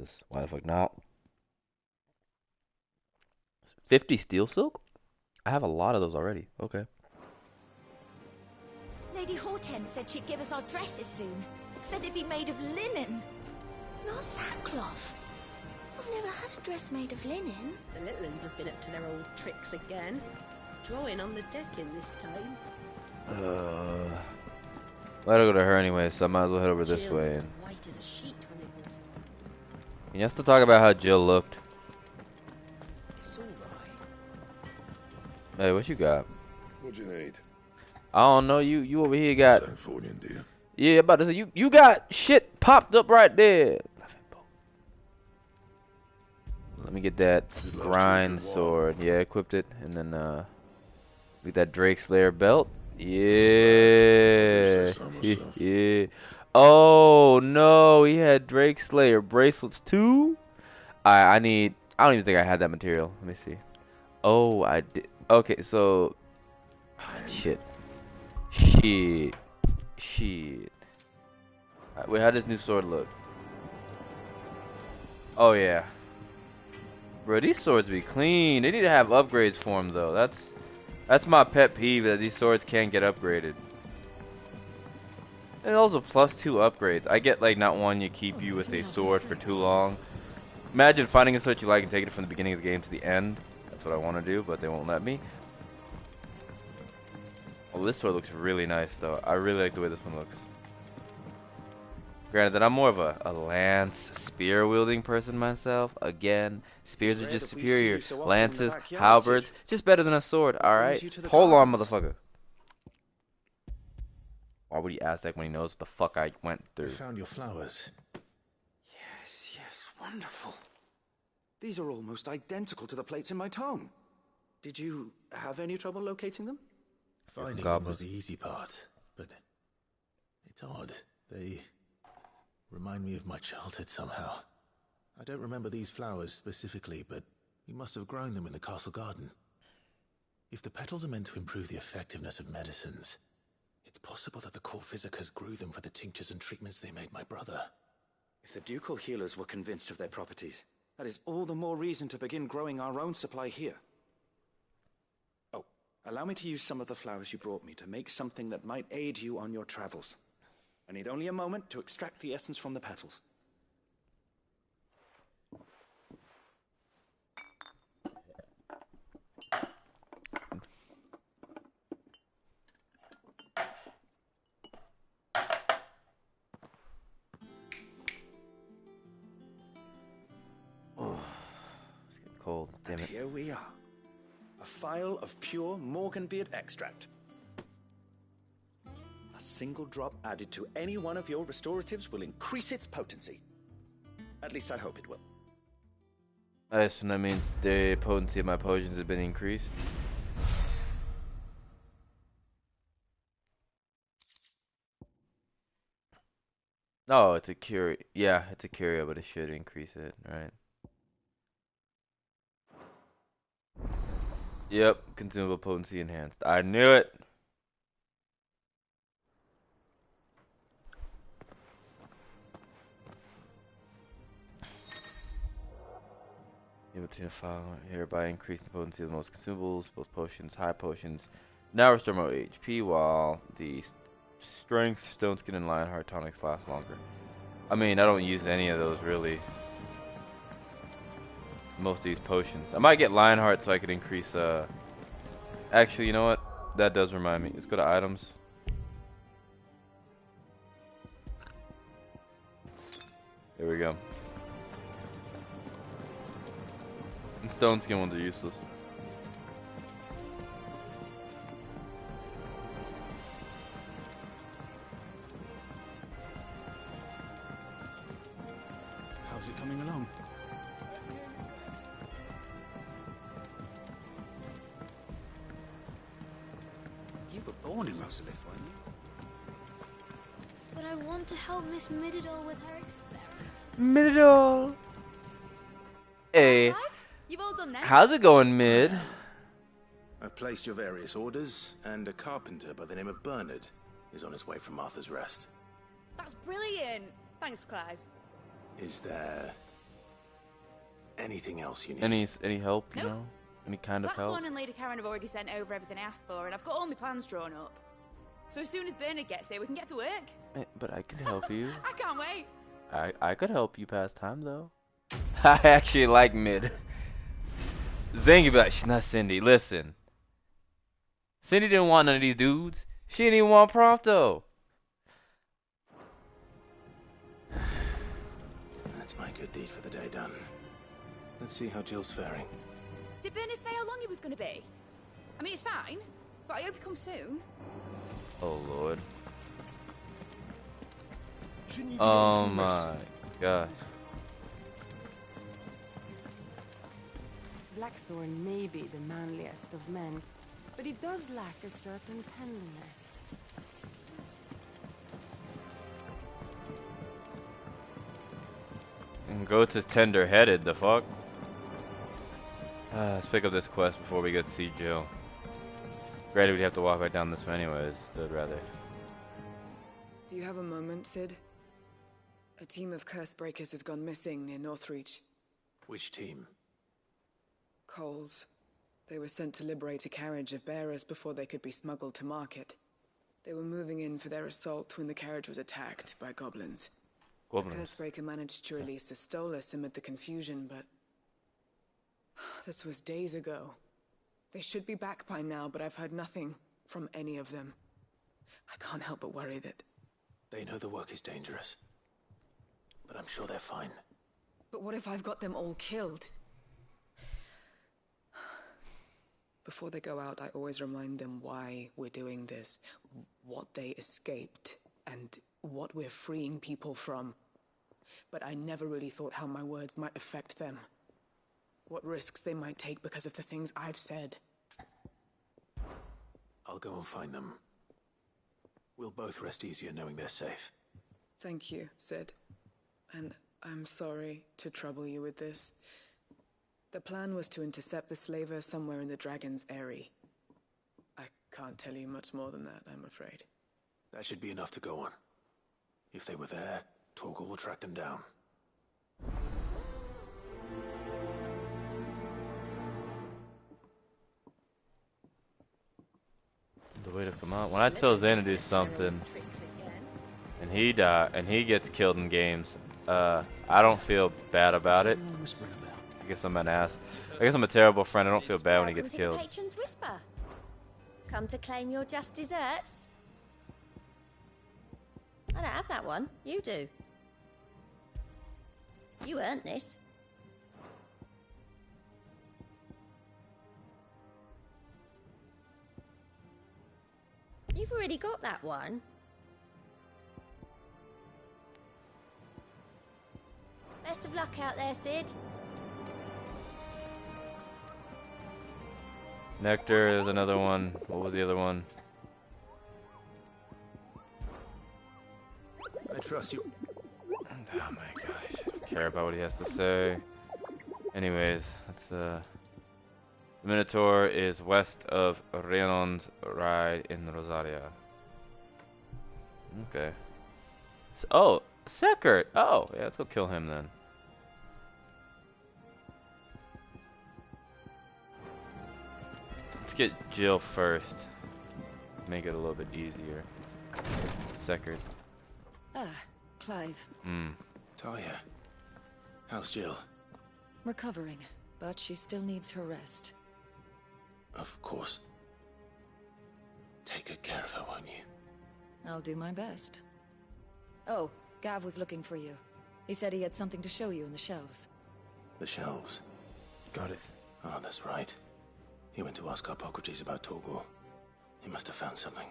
because why the fuck not? 50 steel silk? I have a lot of those already. Okay. Lady Hortense said she'd give us our dresses soon. Said they'd be made of linen. Not sackcloth. I've never had a dress made of linen. The little ones have been up to their old tricks again. Drawing on the decking this time. Well, I gotta go to her anyway, so I might as well head over this Jill way. looked And white as a sheet when they brought her. can you still talk about how Jill looked? It's all right. Hey, what you got? What you need? I don't know. You over here got. Sanfordian, do you? Yeah, about to say you got shit popped up right there. Let me get that grind sword. Yeah, equipped it, and then get that Drake Slayer belt. Yeah. Yeah. Oh no, he had Drake Slayer bracelets too. I need. I don't even think I had that material. Let me see. Oh, I did. Okay, so. Shit. Shit. Wait, how does this new sword look? Oh yeah. Bro, these swords be clean. They need to have upgrades for them though. That's my pet peeve, that these swords can't get upgraded. And also +2 upgrades. I get like not one you keep you with a sword for too long. Imagine finding a sword you like and taking it from the beginning of the game to the end. That's what I want to do, but they won't let me. Well, this sword looks really nice though. I really like the way this one looks. Granted that I'm more of a lance spear wielding person myself. Again, spears are just superior. Lances, halberds, just better than a sword, alright? Hold on, motherfucker. Why would he ask that when he knows what the fuck I went through? I found your flowers. Yes, wonderful. These are almost identical to the plates in my tome. Did you have any trouble locating them? Finding them was the easy part, but it's odd. They remind me of my childhood somehow. I don't remember these flowers specifically, but we must have grown them in the castle garden. If the petals are meant to improve the effectiveness of medicines, it's possible that the court physicers grew them for the tinctures and treatments they made my brother. If the ducal healers were convinced of their properties, that is all the more reason to begin growing our own supply here. Oh, allow me to use some of the flowers you brought me to make something that might aid you on your travels. I need only a moment to extract the essence from the petals. Oh, it's getting cold. Damn it. Here we are. A phial of pure Morganbeard extract. A single drop added to any one of your restoratives will increase its potency. At least I hope it will. I assume that means the potency of my potions has been increased. No, it's a cure. Yeah, it's a curio, but it should increase it, right? Yep, consumable potency enhanced. I knew it. Able to file hereby increase the potency of the most consumables, both potions, high potions. Now restore more HP while the strength, stone skin, and lionheart tonics last longer. I mean, I don't use any of those really. Most of these potions. I might get lionheart so I could increase. Actually, you know what? That does remind me. Let's go to items. There we go. And stone skin ones are useless. How's it coming along? You were born in Rosalith, weren't you? But I want to help Miss Mididol with her experiment. Mididol! Hey, You've all done that? how's it going, Mid? I've placed your various orders, and a carpenter by the name of Bernard is on his way from Martha's Rest. That's brilliant. Thanks, Clive. Is there Anything else you need? Any help, you Nope. know? Any kind of help? Blackthorn and Lady Karen have already sent over everything I asked for, and I've got all my plans drawn up. So as soon as Bernard gets here, we can get to work. But I can help you. I can't wait. I could help you pass time though. I actually like Mid. Zangy be like, she's not Cindy. Listen. Cindy didn't want none of these dudes. She didn't even want Prompto. That's my good deed for the day done. Let's see how Jill's faring. Did Bernard say how long he was going to be? I mean, it's fine, but I hope he comes soon. Oh lord. Shouldn't you be Oh getting some rest? my gosh. Blackthorn may be the manliest of men, but he does lack a certain tenderness. And go to tender-headed, the fuck? Let's pick up this quest before we get to see Jill. Granted, we'd have to walk right down this way anyways, so I'd rather. Do you have a moment, Sid? A team of curse breakers has gone missing near Northreach. Which team? Coles. They were sent to liberate a carriage of bearers before they could be smuggled to market. They were moving in for their assault when the carriage was attacked by goblins. The Cursebreaker managed to release a Stolas amid the confusion, but this was days ago. They should be back by now, but I've heard nothing from any of them. I can't help but worry that... They know the work is dangerous, but I'm sure they're fine. But what if I've got them all killed? Before they go out, I always remind them why we're doing this, what they escaped, and what we're freeing people from. But I never really thought how my words might affect them. What risks they might take because of the things I've said. I'll go and find them. We'll both rest easier knowing they're safe. Thank you, Sid. And I'm sorry to trouble you with this. The plan was to intercept the slaver somewhere in the Dragon's Eyrie. I can't tell you much more than that, I'm afraid. That should be enough to go on. If they were there, Torgal will track them down. The way to come out. When I tell Zane to do something, and he gets killed in games, I don't feel bad about it. I guess I'm an ass. I guess I'm a terrible friend. I don't feel bad when he gets Welcome to killed. the Patron's Whisper. Come to claim your just desserts? I don't have that one. You do. You earned this. You've already got that one. Best of luck out there, Sid. Nectar is another one. What was the other one? I trust you. Oh my gosh, I don't care about what he has to say. Anyways, the Minotaur is west of Rhiannon's Ride in Rosaria. Okay. So, oh, Sekert! Oh, yeah, let's go kill him then. Let's get Jill first. Make it a little bit easier. Sekert. Ah, Clive. Talia. How's Jill? Recovering, but she still needs her rest. Of course. Take good care of her, won't you? I'll do my best. Oh, Gav was looking for you. He said he had something to show you in the shelves. The shelves. Got it. Oh, that's right. He went to ask Hippocrates about Torgal. He must have found something.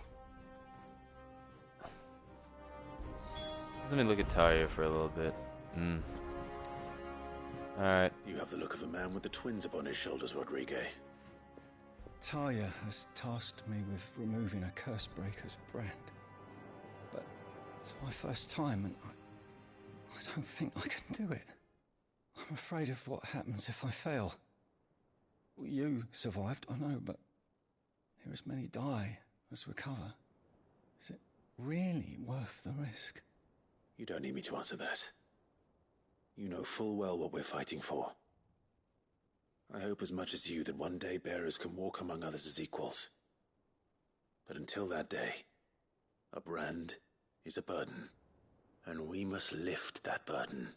Let me look at Talia for a little bit. Alright. You have the look of a man with the twins upon his shoulders, Rodrigue. Talia has tasked me with removing a Cursebreaker's brand. But it's my first time and I don't think I can do it. I'm afraid of what happens if I fail. You survived, I know, but here as many die as recover. Is it really worth the risk? You don't need me to answer that. You know full well what we're fighting for. I hope as much as you that one day bearers can walk among others as equals. But until that day, a brand is a burden, and we must lift that burden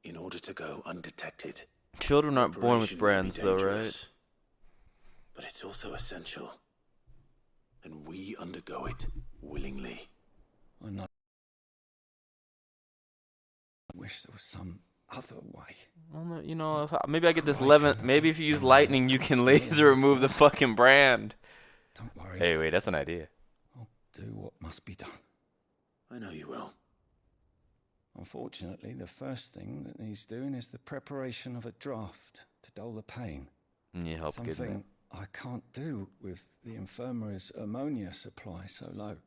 in order to go undetected. Children aren't born with Reparation may be brands, though, right? dangerous, but it's also essential, and we undergo it willingly. I know. I wish there was some other way. Well, you know, maybe I get this maybe if you use lightning, you can laser remove the fucking brand. Don't worry. Hey, wait, that's an idea. I'll do what must be done. I know you will. Unfortunately, the first thing that needs doing is the preparation of a draft to dull the pain. You help get Something I can't do with the infirmary's ammonia supply so low.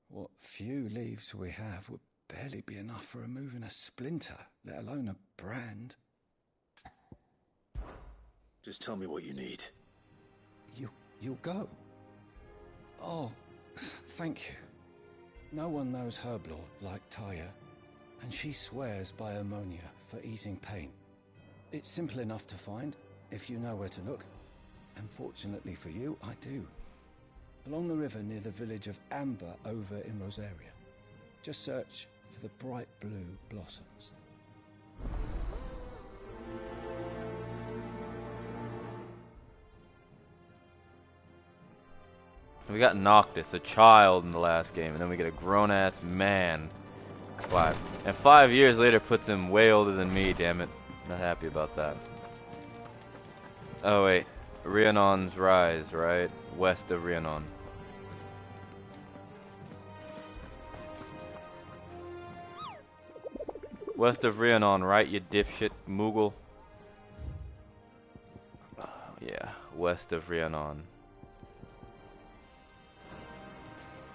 What few leaves we have would barely be enough for removing a splinter, let alone a brand. Just tell me what you need. You'll go. Oh, thank you. No one knows Herblord like Taya, and she swears by ammonia for easing pain. It's simple enough to find, if you know where to look. And fortunately for you, I do. Along the river near the village of Amber over in Rosaria. Just search for the bright blue blossoms. We got Noctis, a child in the last game, and then we get a grown-ass man. 5. And 5 years later puts him way older than me, damn it. Not happy about that. Oh wait, Rhiannon's Rise, right? West of Rhiannon. West of Rhiannon, right, you dipshit Moogle? Oh, yeah, west of Rhiannon.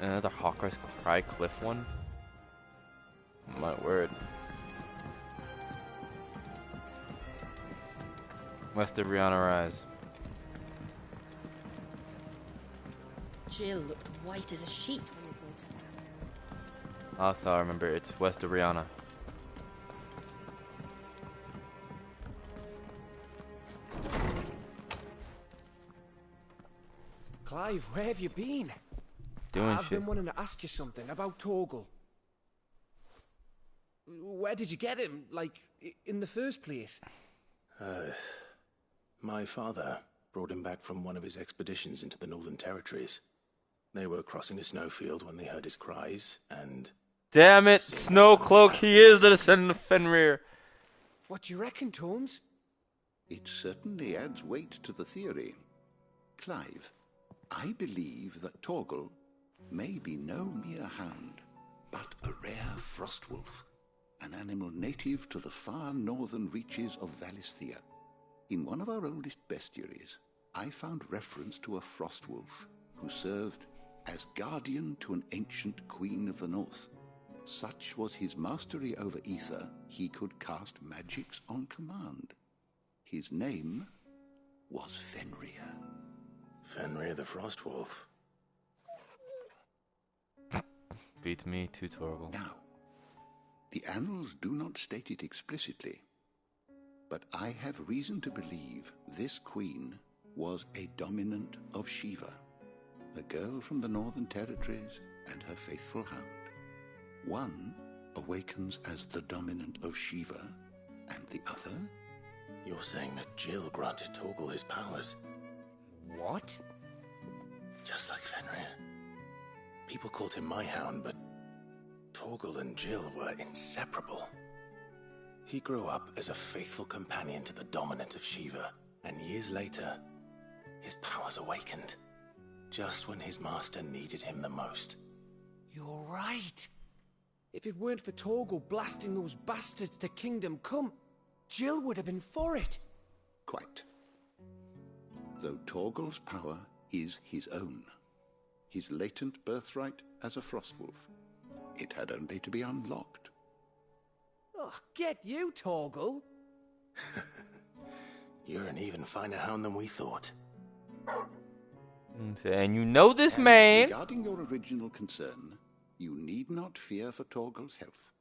Another Hawker's Cry Cliff one? My word. West of Rihanna Rise. Jill looked white as a sheet when we brought her down. Also, I remember it's west of Rihanna. Clive, where have you been? Doing I've shit. been wanting to ask you something about Torgal. Where did you get him, like, in the first place? My father brought him back from one of his expeditions into the Northern Territories. They were crossing a snowfield when they heard his cries, and... Damn it! Snowcloak, he is the descendant of Fenrir! What do you reckon, Tomes? It certainly adds weight to the theory. Clive, I believe that Torgal may be no mere hound, but a rare frostwolf, an animal native to the far northern reaches of Valisthea. In one of our oldest bestiaries, I found reference to a frostwolf who served as guardian to an ancient queen of the north. Such was his mastery over ether, he could cast magics on command. His name was Fenrir. Fenrir the Frostwolf. Beats me too, Torgal. Now, the annals do not state it explicitly, but I have reason to believe this queen was a dominant of Shiva, a girl from the Northern Territories and her faithful hound. One awakens as the dominant of Shiva, and the other... You're saying that Jill granted Torgal his powers? What? Just like Fenrir. People called him my hound, but Torgal and Jill were inseparable. He grew up as a faithful companion to the dominant of Shiva, and years later, his powers awakened, just when his master needed him the most. You're right. If it weren't for Torgal blasting those bastards to Kingdom Come, Jill would have been for it. Quite. Though Torgal's power is his own, his latent birthright as a frostwolf, it had only to be unlocked. Oh, get you, Torgal. You're an even finer hound than we thought. And you know this man. Regarding your original concern, you need not fear for Torgal's health.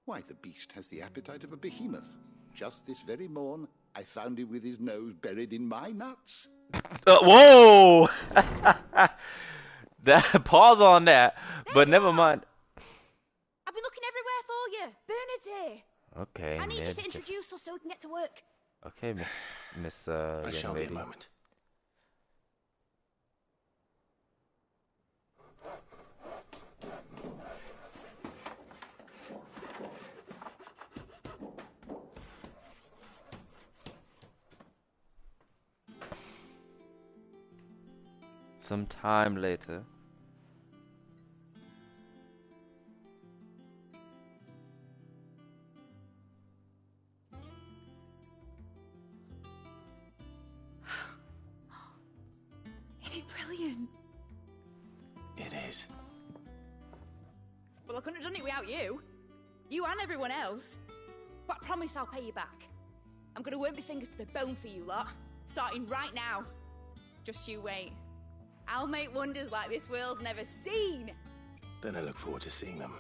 Why, the beast has the appetite of a behemoth. Just this very morn, I found him with his nose buried in my nuts. Whoa! Pause on that, but never mind. I've been looking everywhere for you. Bernard's here. Okay, I need you to introduce us so we can get to work. Okay, Miss I shall young lady. be a moment. Some time later. Isn't it brilliant? It is. Well, I couldn't have done it without you. You and everyone else. But I promise I'll pay you back. I'm gonna work my fingers to the bone for you lot. Starting right now. Just you wait. I'll make wonders like this world's never seen. Then I look forward to seeing them.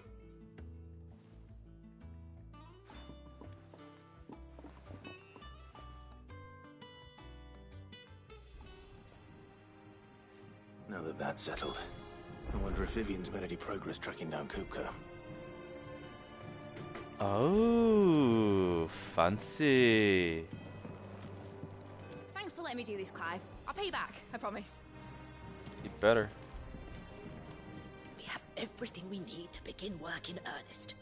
Now that that's settled, I wonder if Vivian's made any progress tracking down Kupka. Oh, fancy. Thanks for letting me do this, Clive. I'll pay you back, I promise. You better. We have everything we need to begin work in earnest.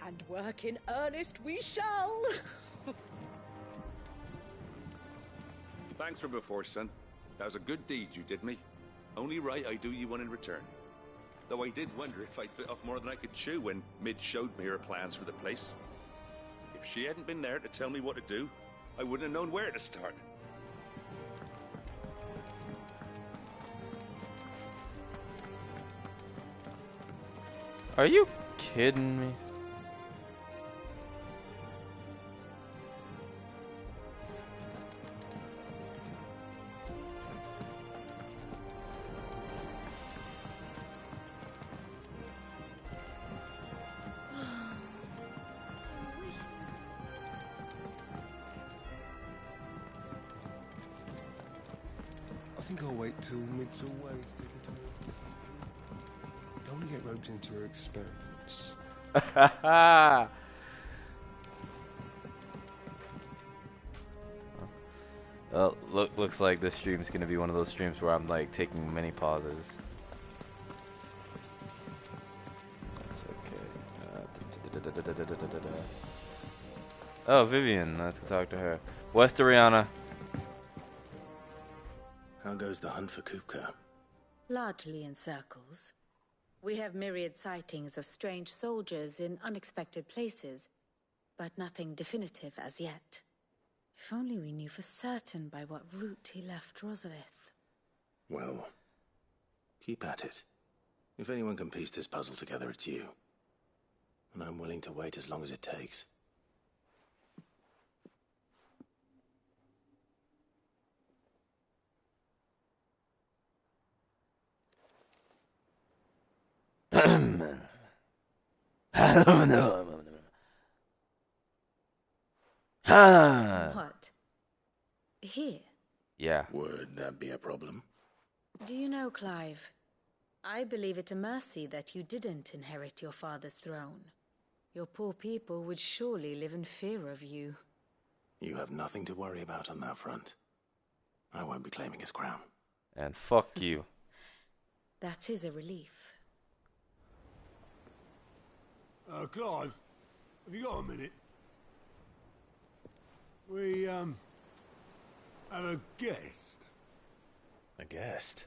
And work in earnest we shall! Thanks for before, son. That was a good deed you did me. Only right I do you one in return. Though I did wonder if I'd bit off more than I could chew when Mid showed me her plans for the place. If she hadn't been there to tell me what to do, I wouldn't have known where to start. Are you kidding me? I think I'll wait till Mid's away to take her to her. Don't want to get roped into her experiments. Well, looks like this stream's gonna be one of those streams where I'm like taking many pauses. That's okay. Oh, Vivian, let's go talk to her. West Ariana. How goes the hunt for Kupka? Largely in circles. We have myriad sightings of strange soldiers in unexpected places, but nothing definitive as yet. If only we knew for certain by what route he left Rosalith. Well, keep at it. If anyone can piece this puzzle together, it's you. And I'm willing to wait as long as it takes. What? Here? Yeah. Would that be a problem? Do you know, Clive? I believe it a mercy that you didn't inherit your father's throne. Your poor people would surely live in fear of you. You have nothing to worry about on that front. I won't be claiming his crown. And fuck you. That is a relief. Clive, have you got a minute? We, have a guest. A guest?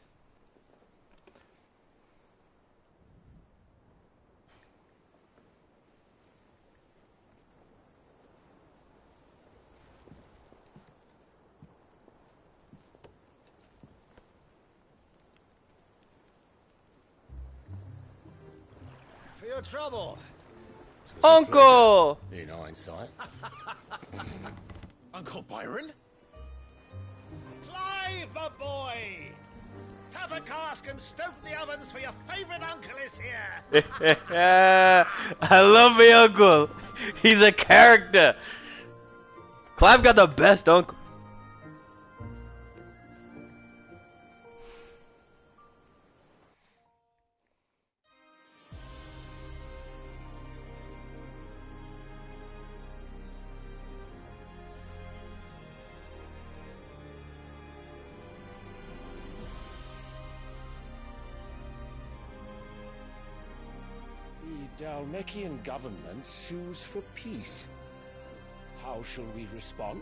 For your trouble. Uncle! In hindsight. Uncle Byron? Clive, my boy! Tap a cask and stoke the ovens for your favourite uncle is here! I love my uncle. He's a character. Clive got the best uncle. The Dalmekian government sues for peace. How shall we respond?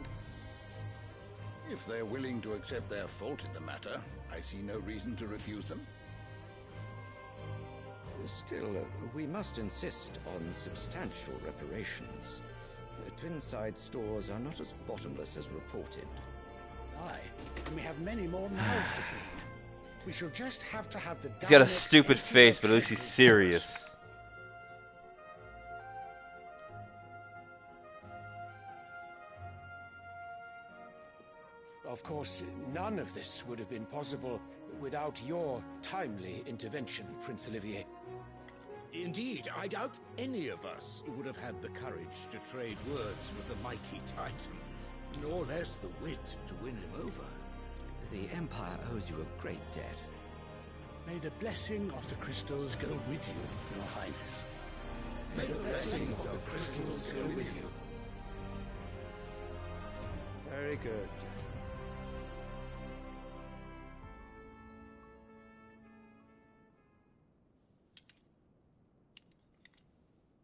If they're willing to accept their fault in the matter, I see no reason to refuse them. Still, we must insist on substantial reparations. Twinside stores are not as bottomless as reported. Aye, and we have many more mouths to feed. We shall just have to have the He's got a Daleks stupid empty face, their but at least he's treasuries serious. first. Of course, none of this would have been possible without your timely intervention, Prince Olivier. Indeed, I doubt any of us would have had the courage to trade words with the mighty Titan, nor less the wit to win him over. The Empire owes you a great debt. May the blessing of the crystals go with you, Your Highness. May the blessing of the crystals go with you. Very good.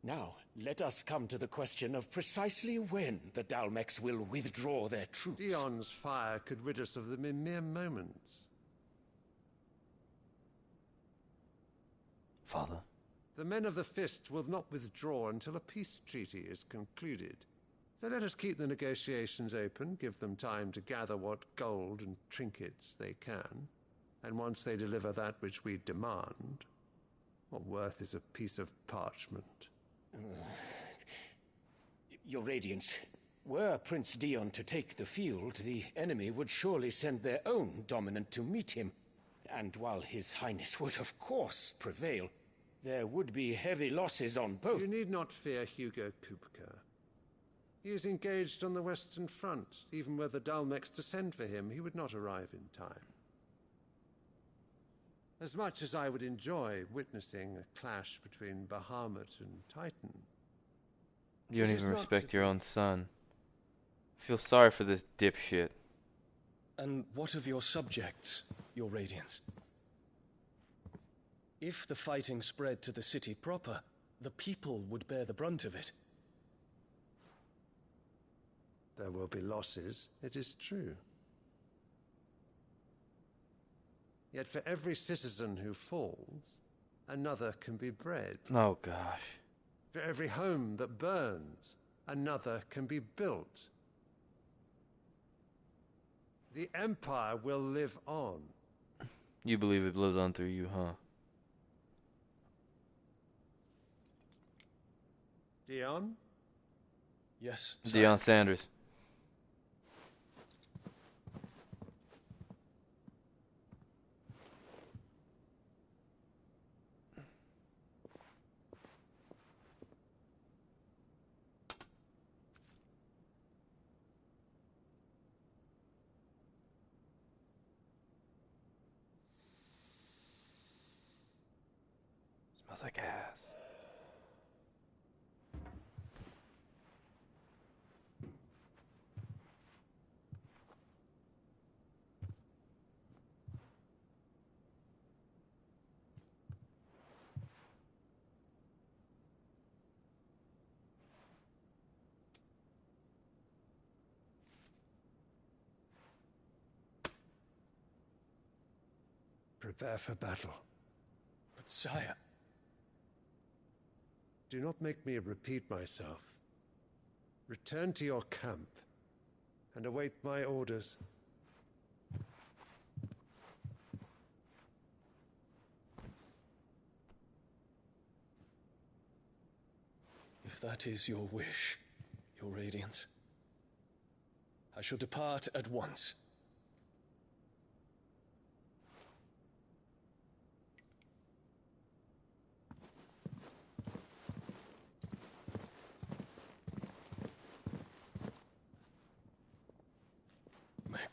Now, let us come to the question of precisely when the Dalmex will withdraw their troops. Dion's fire could rid us of them in mere moments. Father. The men of the Fist will not withdraw until a peace treaty is concluded. So let us keep the negotiations open, give them time to gather what gold and trinkets they can, and once they deliver that which we demand, what worth is a piece of parchment? Your Radiance, were Prince Dion to take the field, the enemy would surely send their own dominant to meet him. And while His Highness would of course prevail, there would be heavy losses on both. You need not fear Hugo Kupka. He is engaged on the Western Front. Even were the Dalmex to send for him, he would not arrive in time. As much as I would enjoy witnessing a clash between Bahamut and Titan, You don't even respect your own son. I feel sorry for this dipshit. And what of your subjects, Your Radiance? If the fighting spread to the city proper, the people would bear the brunt of it. there will be losses, it is true. Yet for every citizen who falls, another can be bred. Oh gosh. For every home that burns, another can be built. The Empire will live on. You believe it lives on through you, huh? Dion? Yes, Deion Sanders. Smells like ass. Prepare for battle. But sire... Do not make me repeat myself. Return to your camp and await my orders. If that is your wish, Your Radiance, I shall depart at once.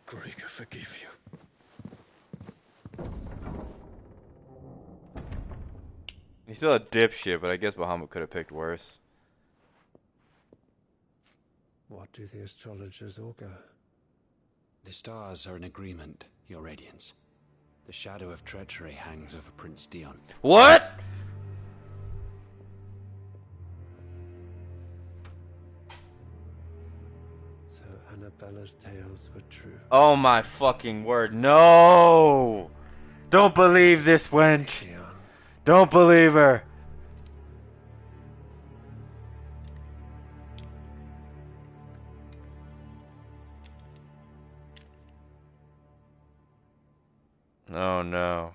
Gregor forgive you. He's still a dipshit, but I guess Bahamut could have picked worse. What do the astrologers augur? The stars are in agreement, Your Radiance. The shadow of treachery hangs over Prince Dion. What? So Annabella's tales were true. Oh my fucking word, no! Don't believe this wench! Don't believe her! Oh no.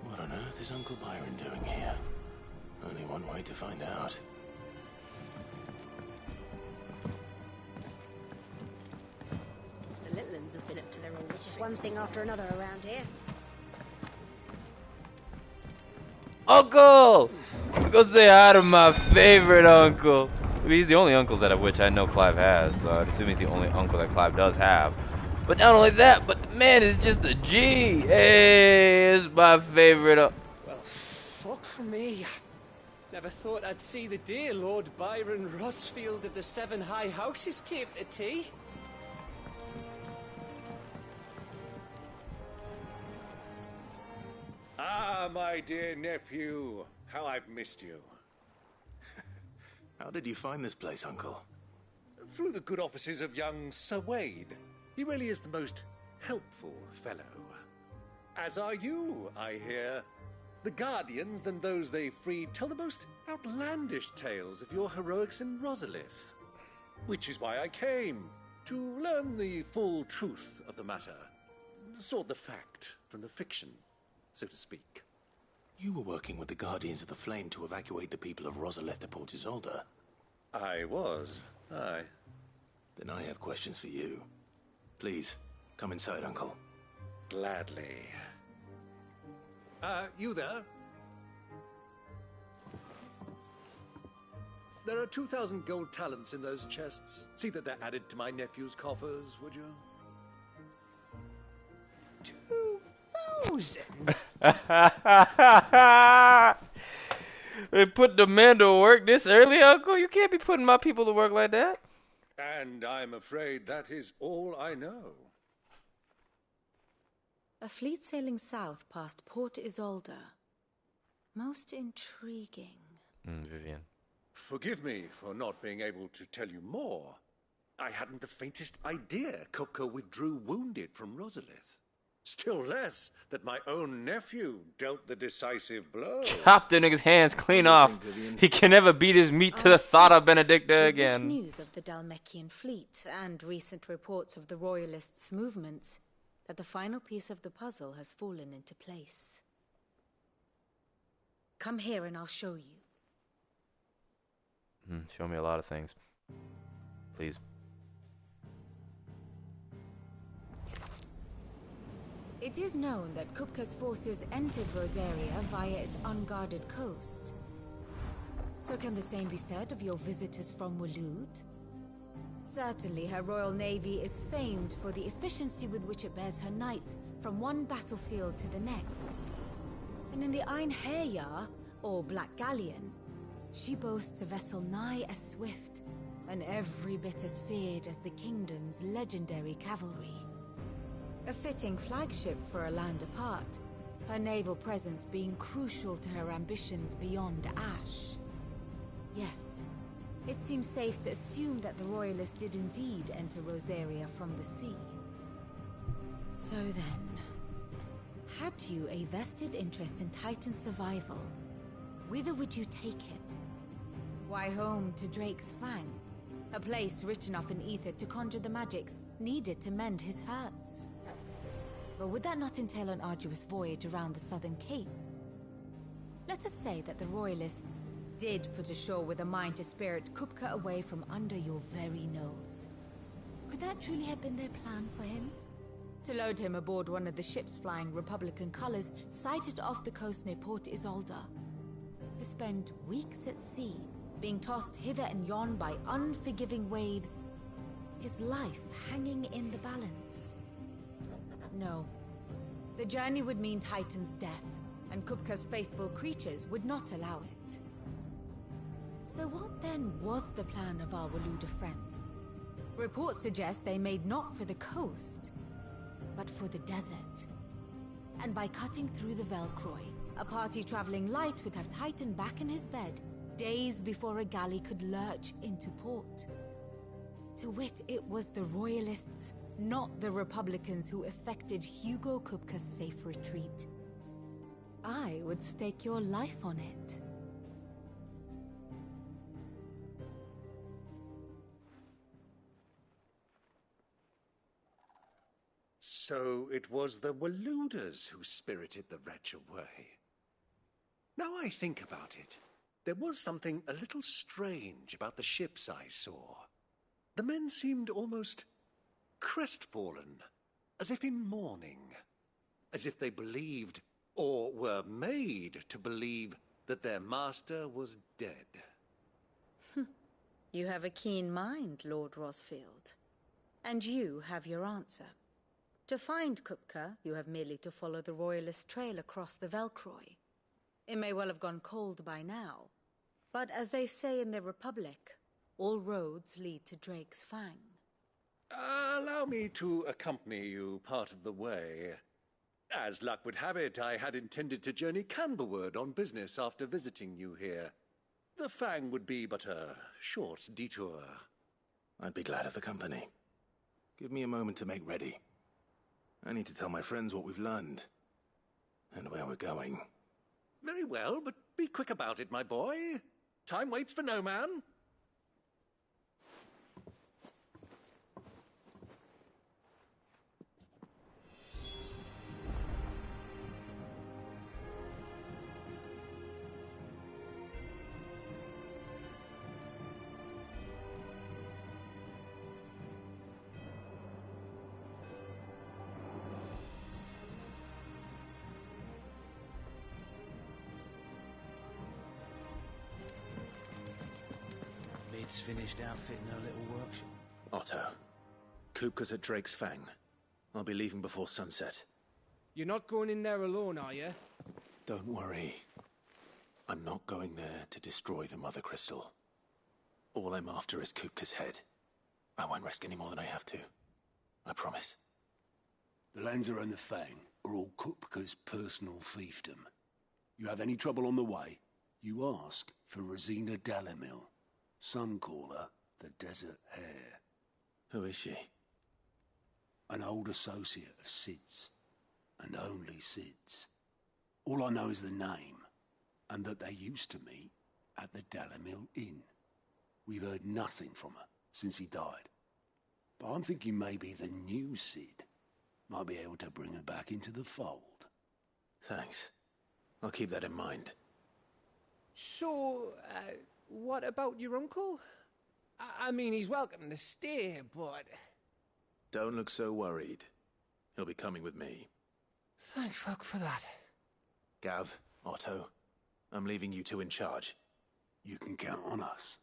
What on earth is Uncle Byron doing here? Only one way to find out. The little ones have been up to their old. It's just one thing after another around here. Uncle! Go say hi to my favorite uncle. I mean, he's the only uncle that of which I know Clive has, so I'd assume he's the only uncle that Clive does have. But not only that, but the man is just a G. Hey, it's my favorite Well, fuck me. Never thought I'd see the dear Lord Byron Rosfield of the Seven High Houses came to tea. Ah, my dear nephew. How I've missed you. How did you find this place, Uncle? Through the good offices of young Sir Wade. He really is the most helpful fellow. As are you, I hear. The Guardians and those they freed tell the most outlandish tales of your heroics in Rosalith. Which is why I came, to learn the full truth of the matter. Sort the fact from the fiction, so to speak. You were working with the Guardians of the Flame to evacuate the people of Rosalith to Port Isolde. I was, aye. Then I have questions for you. Please, come inside, Uncle. Gladly. You there? There are 2,000 gold talents in those chests. See that they're added to my nephew's coffers, would you? 2,000? They put the man to work this early, Uncle? You can't be putting my people to work like that. And I'm afraid that is all I know. A fleet sailing south past Port Isolde. Most intriguing. Vivian. Forgive me for not being able to tell you more. I hadn't the faintest idea Kupka withdrew wounded from Rosalith. Still less that my own nephew dealt the decisive blow. Chop the nigga's hands clean off. He can never beat his meat to the thought of Benedicta again. With this news of the Dalmekian fleet and recent reports of the Royalists' movements, that the final piece of the puzzle has fallen into place. Come here and I'll show you. Show me a lot of things. Please. It is known that Kupka's forces entered Rosaria via its unguarded coast. So can the same be said of your visitors from Waloed? Certainly her Royal Navy is famed for the efficiency with which it bears her knights from one battlefield to the next. And in the Einherjar, or Black Galleon, she boasts a vessel nigh as swift, and every bit as feared as the kingdom's legendary cavalry. A fitting flagship for a land apart, her naval presence being crucial to her ambitions beyond Ash. Yes, it seems safe to assume that the Royalists did indeed enter Rosaria from the sea. So then, had you a vested interest in Titan's survival, whither would you take him? Why, home to Drake's Fang, a place rich enough in ether to conjure the magics needed to mend his hurts. But would that not entail an arduous voyage around the southern cape? Let us say that the Royalists did put ashore with a mind to spirit Kupka away from under your very nose. Could that truly have been their plan for him? To load him aboard one of the ships flying Republican colors sighted off the coast near Port Isolde. To spend weeks at sea being tossed hither and yon by unforgiving waves, his life hanging in the balance. No. The journey would mean Titan's death, and Kupka's faithful creatures would not allow it. So what then was the plan of our Waluda friends? Reports suggest they made not for the coast, but for the desert. And by cutting through the Velcroy, a party traveling light would have Titan back in his bed days before a galley could lurch into port. To wit, it was the Royalists, not the Republicans, who effected Hugo Kupka's safe retreat. I would stake your life on it. So it was the Waludas who spirited the wretch away. Now I think about it, there was something a little strange about the ships I saw. The men seemed almost crestfallen, as if in mourning, as if they believed, or were made to believe, that their master was dead. You have a keen mind, Lord Rosfield. And you have your answer. To find Kupka, you have merely to follow the Royalist trail across the Velcroy. It may well have gone cold by now, but as they say in the Republic, all roads lead to Drake's Fang. Allow me to accompany you part of the way. As luck would have it, I had intended to journey Canberward on business after visiting you here. The Fang would be but a short detour. I'd be glad of the company. Give me a moment to make ready. I need to tell my friends what we've learned, and where we're going. Very well, but be quick about it, my boy. Time waits for no man. Mid's finished outfitting her little workshop. Otto, Kupka's at Drake's Fang. I'll be leaving before sunset. You're not going in there alone, are you? Don't worry. I'm not going there to destroy the Mother Crystal. All I'm after is Kupka's head. I won't risk any more than I have to. I promise. The Lanza and the Fang are all Kupka's personal fiefdom. You have any trouble on the way, you ask for Rosina Dalamil. Some call her the Desert Hare. Who is she? An old associate of Sid's, and only Sid's. All I know is the name, and that they used to meet at the Dalamil Inn. We've heard nothing from her since he died. But I'm thinking maybe the new Sid might be able to bring her back into the fold. Thanks. I'll keep that in mind. So, what about your uncle? I mean, he's welcome to stay, but... Don't look so worried. He'll be coming with me. Thank fuck for that. Gav, Otto, I'm leaving you two in charge. You can count on us.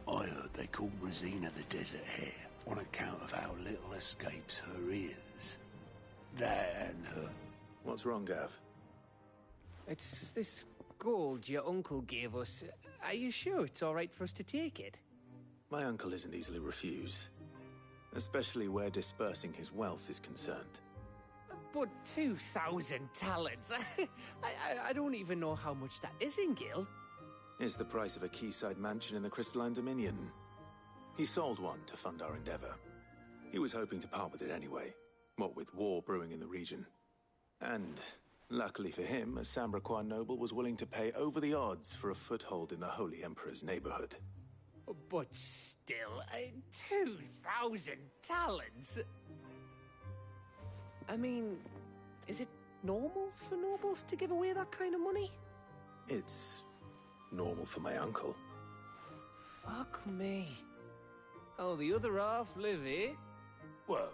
I heard they called Rosina the Desert Hare on account of how little escapes her ears. That and her... What's wrong, Gav? It's this gold your uncle gave us. Are you sure it's all right for us to take it? My uncle isn't easily refused. Especially where dispersing his wealth is concerned. But 2,000 talents? I don't even know how much that is in Gil. It's the price of a quayside mansion in the Crystalline Dominion. He sold one to fund our endeavor. He was hoping to part with it anyway, what with war brewing in the region. And, luckily for him, a Sambraquan noble was willing to pay over the odds for a foothold in the Holy Emperor's neighborhood. But still, 2,000 talents? I mean, is it normal for nobles to give away that kind of money? It's normal for my uncle. Fuck me. Oh, the other half live here? Well,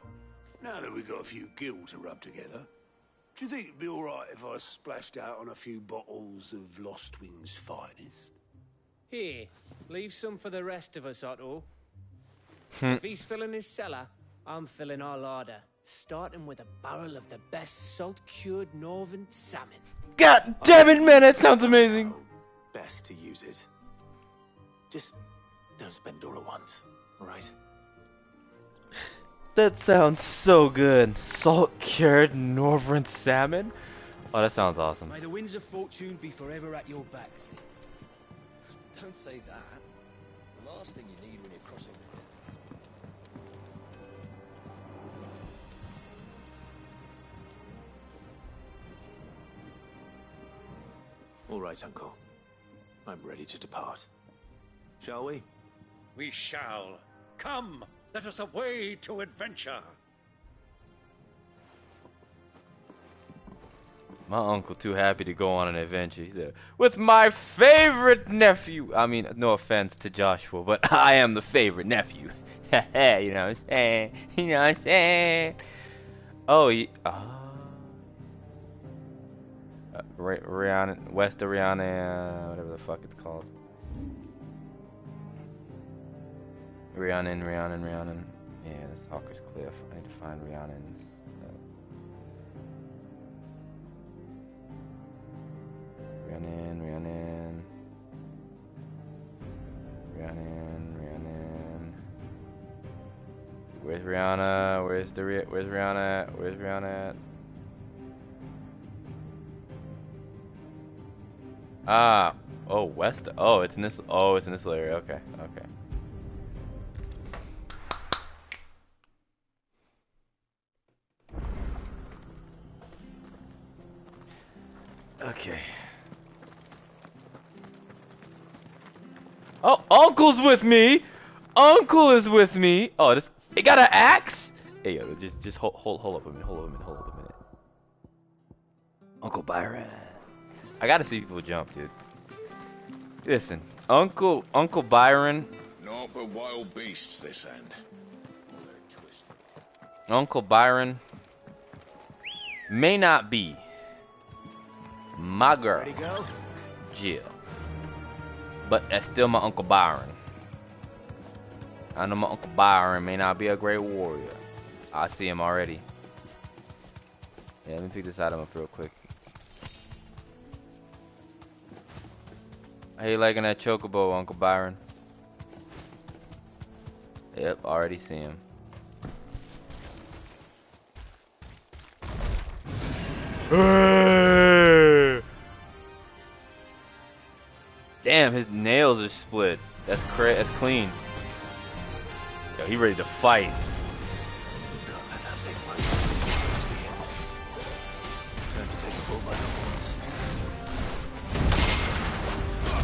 now that we've got a few gil to rub together, do you think it'd be alright if I splashed out on a few bottles of Lost Wing's finest? Here, leave some for the rest of us, Otto. Hmm. If he's filling his cellar, I'm filling our larder, starting with a barrel of the best salt-cured northern salmon. God damn it, man, that sounds amazing. Best to use it. Just don't spend it all at once, alright? That sounds so good. Salt-cured northern salmon? Oh, that sounds awesome. May the winds of fortune be forever at your back, Sid. Don't say that. The last thing you need when you're crossing the desert. All right, Uncle. I'm ready to depart. Shall we? We shall. Come, let us away to adventure. My uncle too happy to go on an adventure. He said, with my favorite nephew. I mean, no offense to Joshua, but I am the favorite nephew. You know what I'm saying? You know what I'm saying? Oh, Rihanna, west of Rihanna, whatever the fuck it's called. Rhiannon. Yeah, that's Hawker's Cliff. I need to find Rhiannon's. Rhiannon. Where's Rihanna? Where's Rihanna? Where's Rihanna at? Ah, oh, west. Oh, it's in this. Oh, it's in this area. Okay. Okay. Oh, Uncle's with me. Uncle is with me. Oh, this. He got an axe. Hey, yo, just hold up a minute. Hold up a minute. Uncle Byron. I gotta see people jump, dude. Listen, Uncle Byron. Naught but wild beasts this end. Uncle Byron may not be my girl, Ready, go? Jill, but that's still my Uncle Byron. I know my Uncle Byron may not be a great warrior. I see him already. Yeah, let me pick this item up real quick. How you liking that chocobo, Uncle Byron? Yep, already see him. Damn, his nails are split. That's clean. Yo, he ready to fight.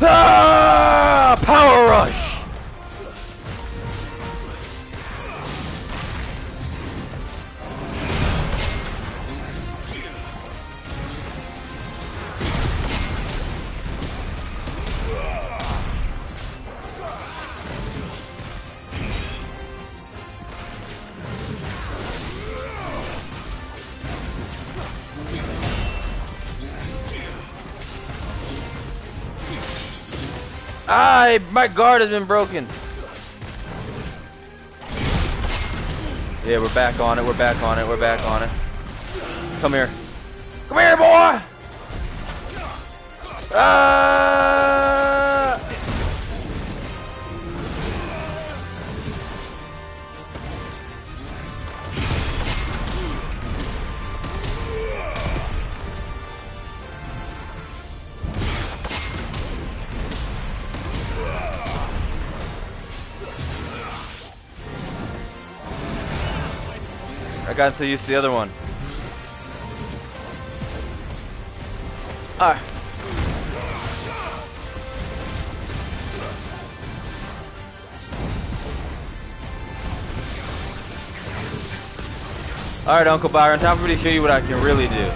Ah! Power rush! My guard has been broken. Yeah, we're back on it. Come here. Come here, boy! Ah! I got so used to the other one. Alright. Alright, Uncle Byron, time for me to show you what I can really do.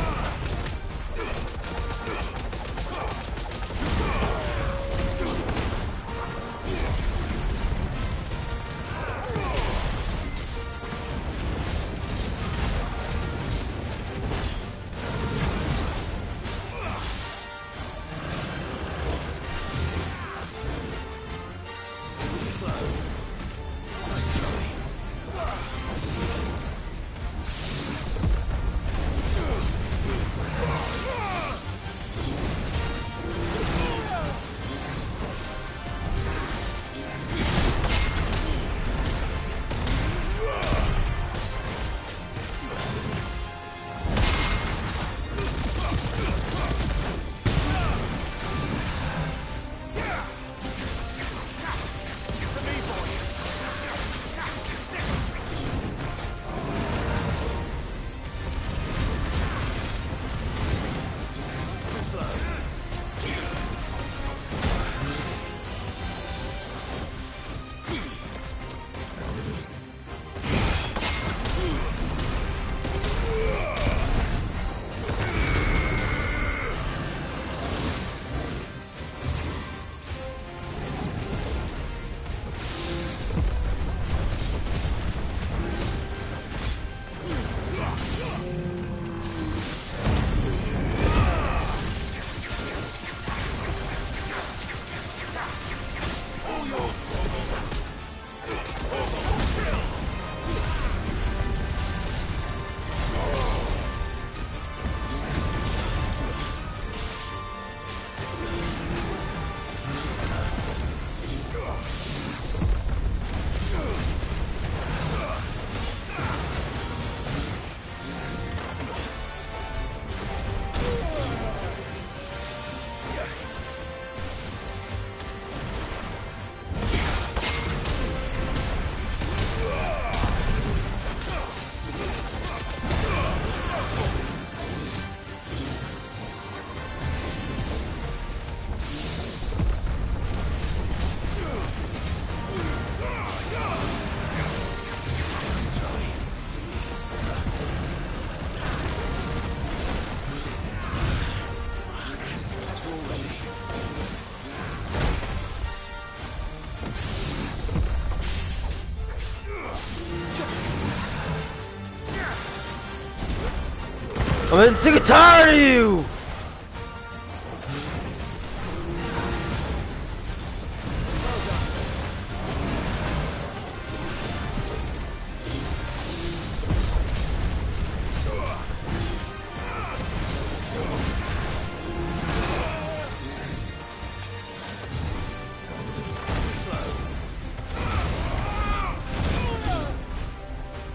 I'm sick and tired of you!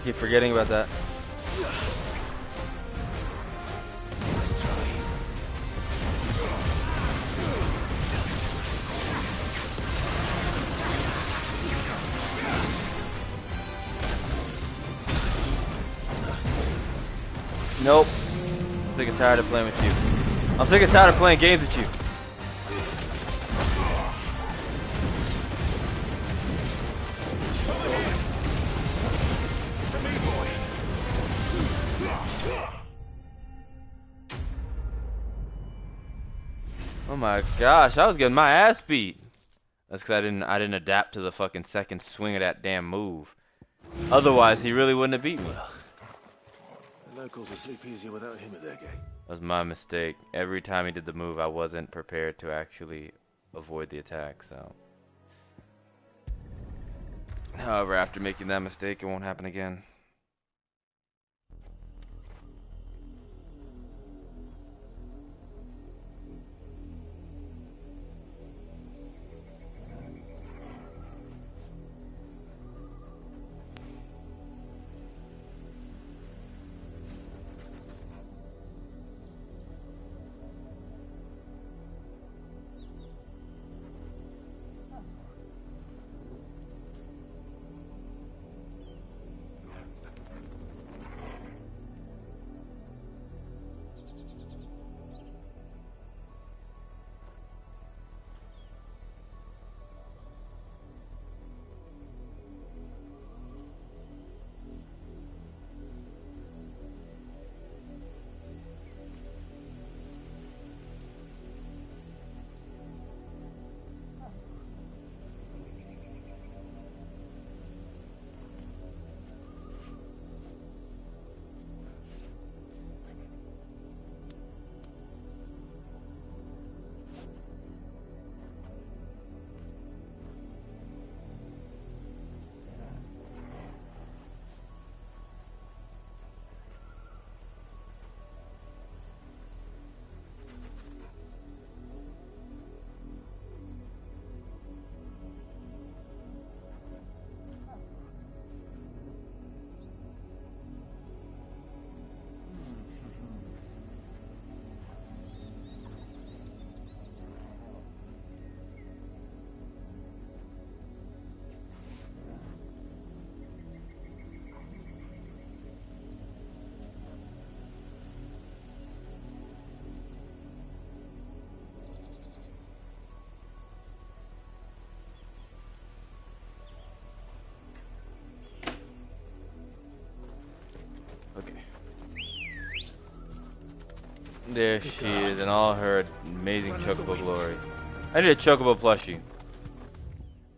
Keep forgetting about that. Nope. I'm sick and tired of playing with you. I'm sick and tired of playing games with you. Oh my gosh, I was getting my ass beat. That's because I didn't adapt to the fucking second swing of that damn move. Otherwise, he really wouldn't have beat me. The locals will sleep easier without him at their gate. That was my mistake. Every time he did the move, I wasn't prepared to actually avoid the attack, so. However, after making that mistake, it won't happen again. There she is in all her amazing chocobo glory. I need a chocobo plushie.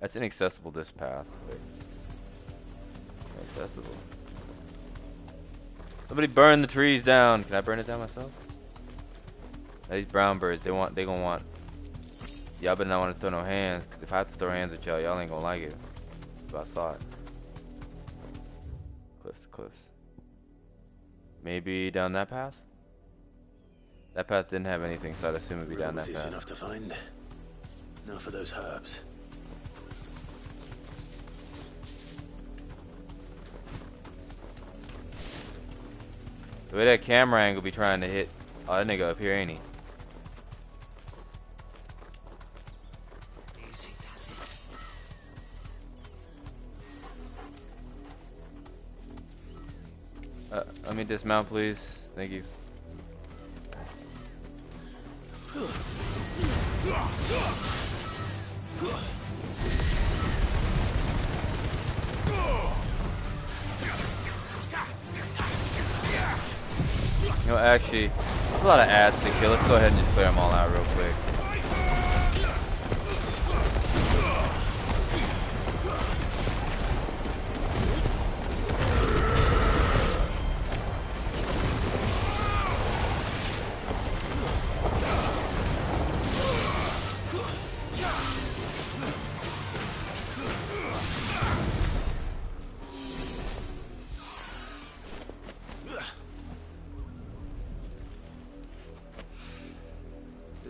That's inaccessible, this path. Wait. Inaccessible. Somebody burn the trees down. Can I burn it down myself? Now these brown birds, they gonna want. Y'all better not want to throw no hands, cause if I have to throw hands at y'all, y'all ain't gonna like it. That's what I thought. Cliffs, cliffs. Maybe down that path? That path didn't have anything, so I'd assume it'd be down that path. Enough to find. Now for those herbs. The way that camera angle be trying to hit. Oh, that nigga up here, ain't he? Let me dismount, please. Thank you. You know, actually, there's a lot of ads to kill. Let's go ahead and just clear them all out real quick.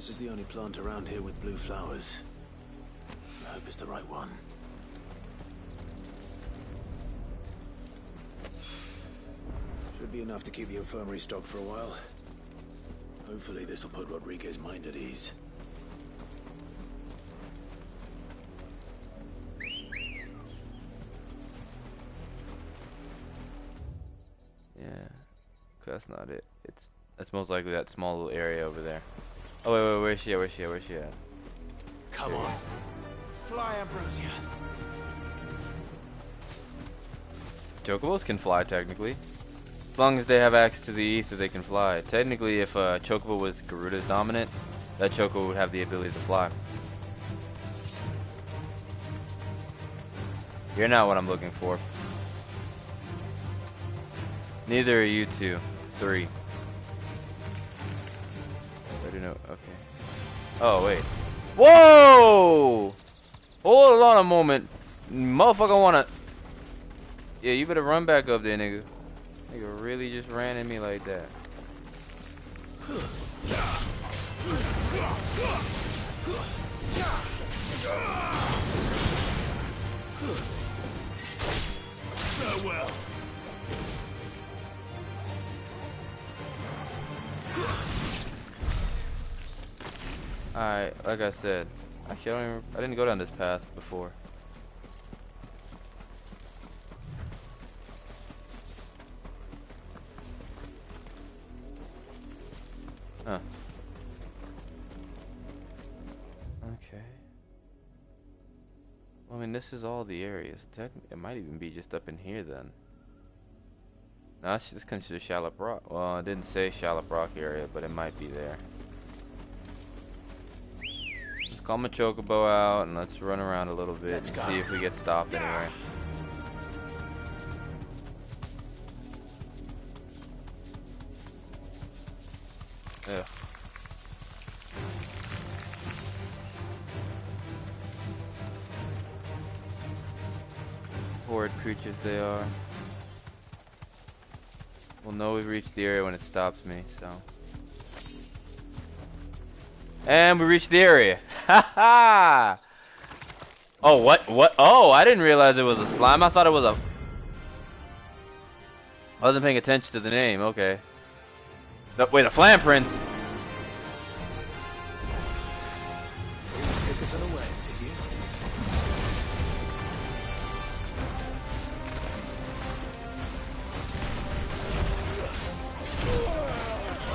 This is the only plant around here with blue flowers. I hope it's the right one. Should be enough to keep the infirmary stocked for a while. Hopefully this will put Rodriguez's mind at ease. Yeah, that's not it. That's most likely that small little area over there. Oh wait, where's she at? Where's she at? Come on. Fly, Ambrosia. Chocobos can fly technically. As long as they have access to the ether, they can fly. Technically, if Chocobo was Garuda's dominant, that Chocobo would have the ability to fly. You're not what I'm looking for. Neither are you two. 3. I don't know. Okay. Oh, wait. Whoa! Hold on a moment. Motherfucker wanna... Yeah, you better run back up there, nigga. Nigga really just ran at me like that. Farewell. Alright, like I said. Actually, I didn't go down this path before. Huh. Okay. Well, I mean, this is all the areas. It might even be just up in here then. No, this considered Shallop Rock. Well, it didn't say Shallop Rock area, but it might be there. Let's call my Chocobo out and let's run around a little bit and see if we get stopped anywhere. Ugh. Horrid creatures they are. We'll know we've reached the area when it stops me, so. And we reached the area. Ha ha! Oh, what? Oh, I didn't realize it was a slime. I thought it was a... I wasn't paying attention to the name, okay. No, wait, a Flam Prince? Take us unawares, did you?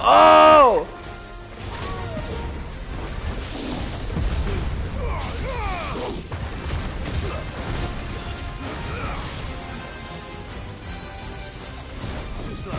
Oh! Too slow.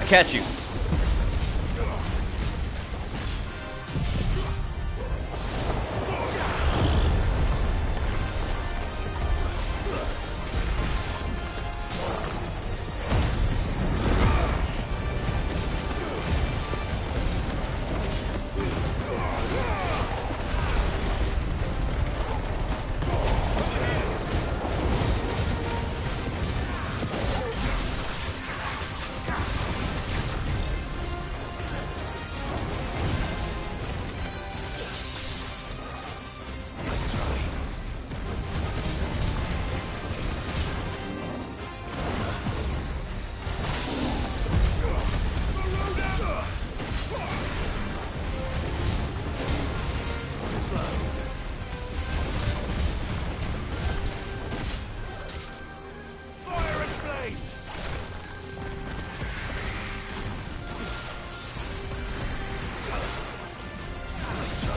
Catch you. Fire and flame! Let's try.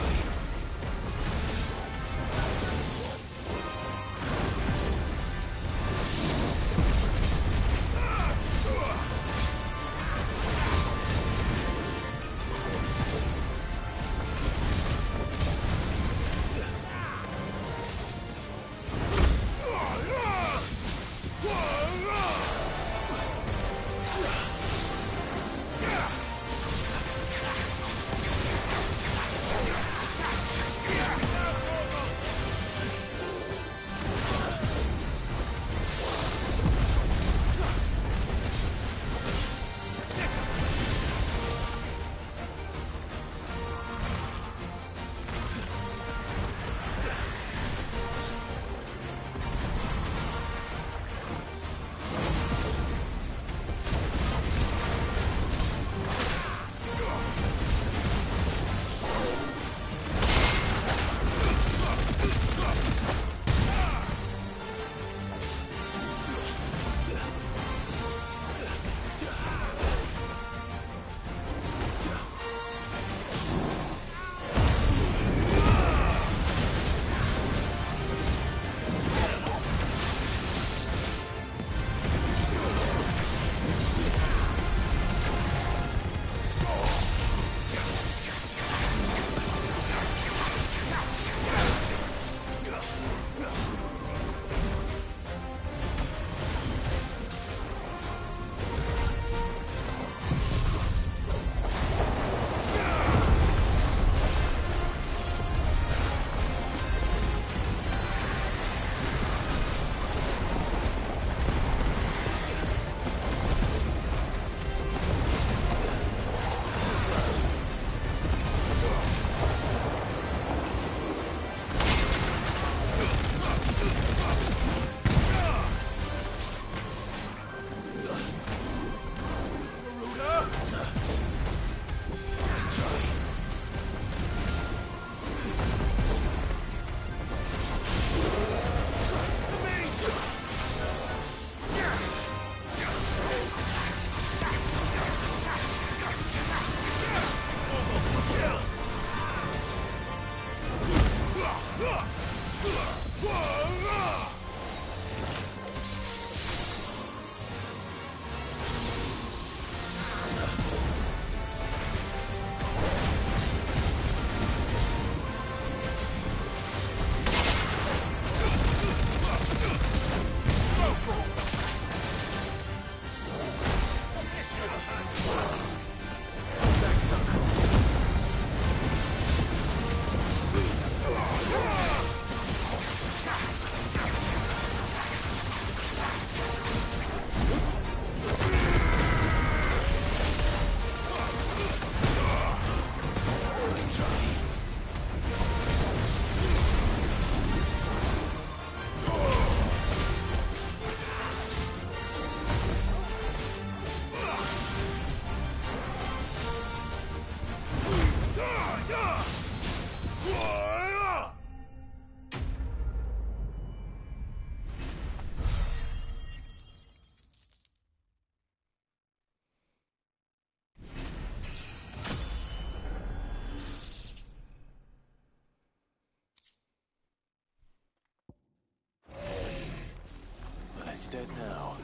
It's dead now.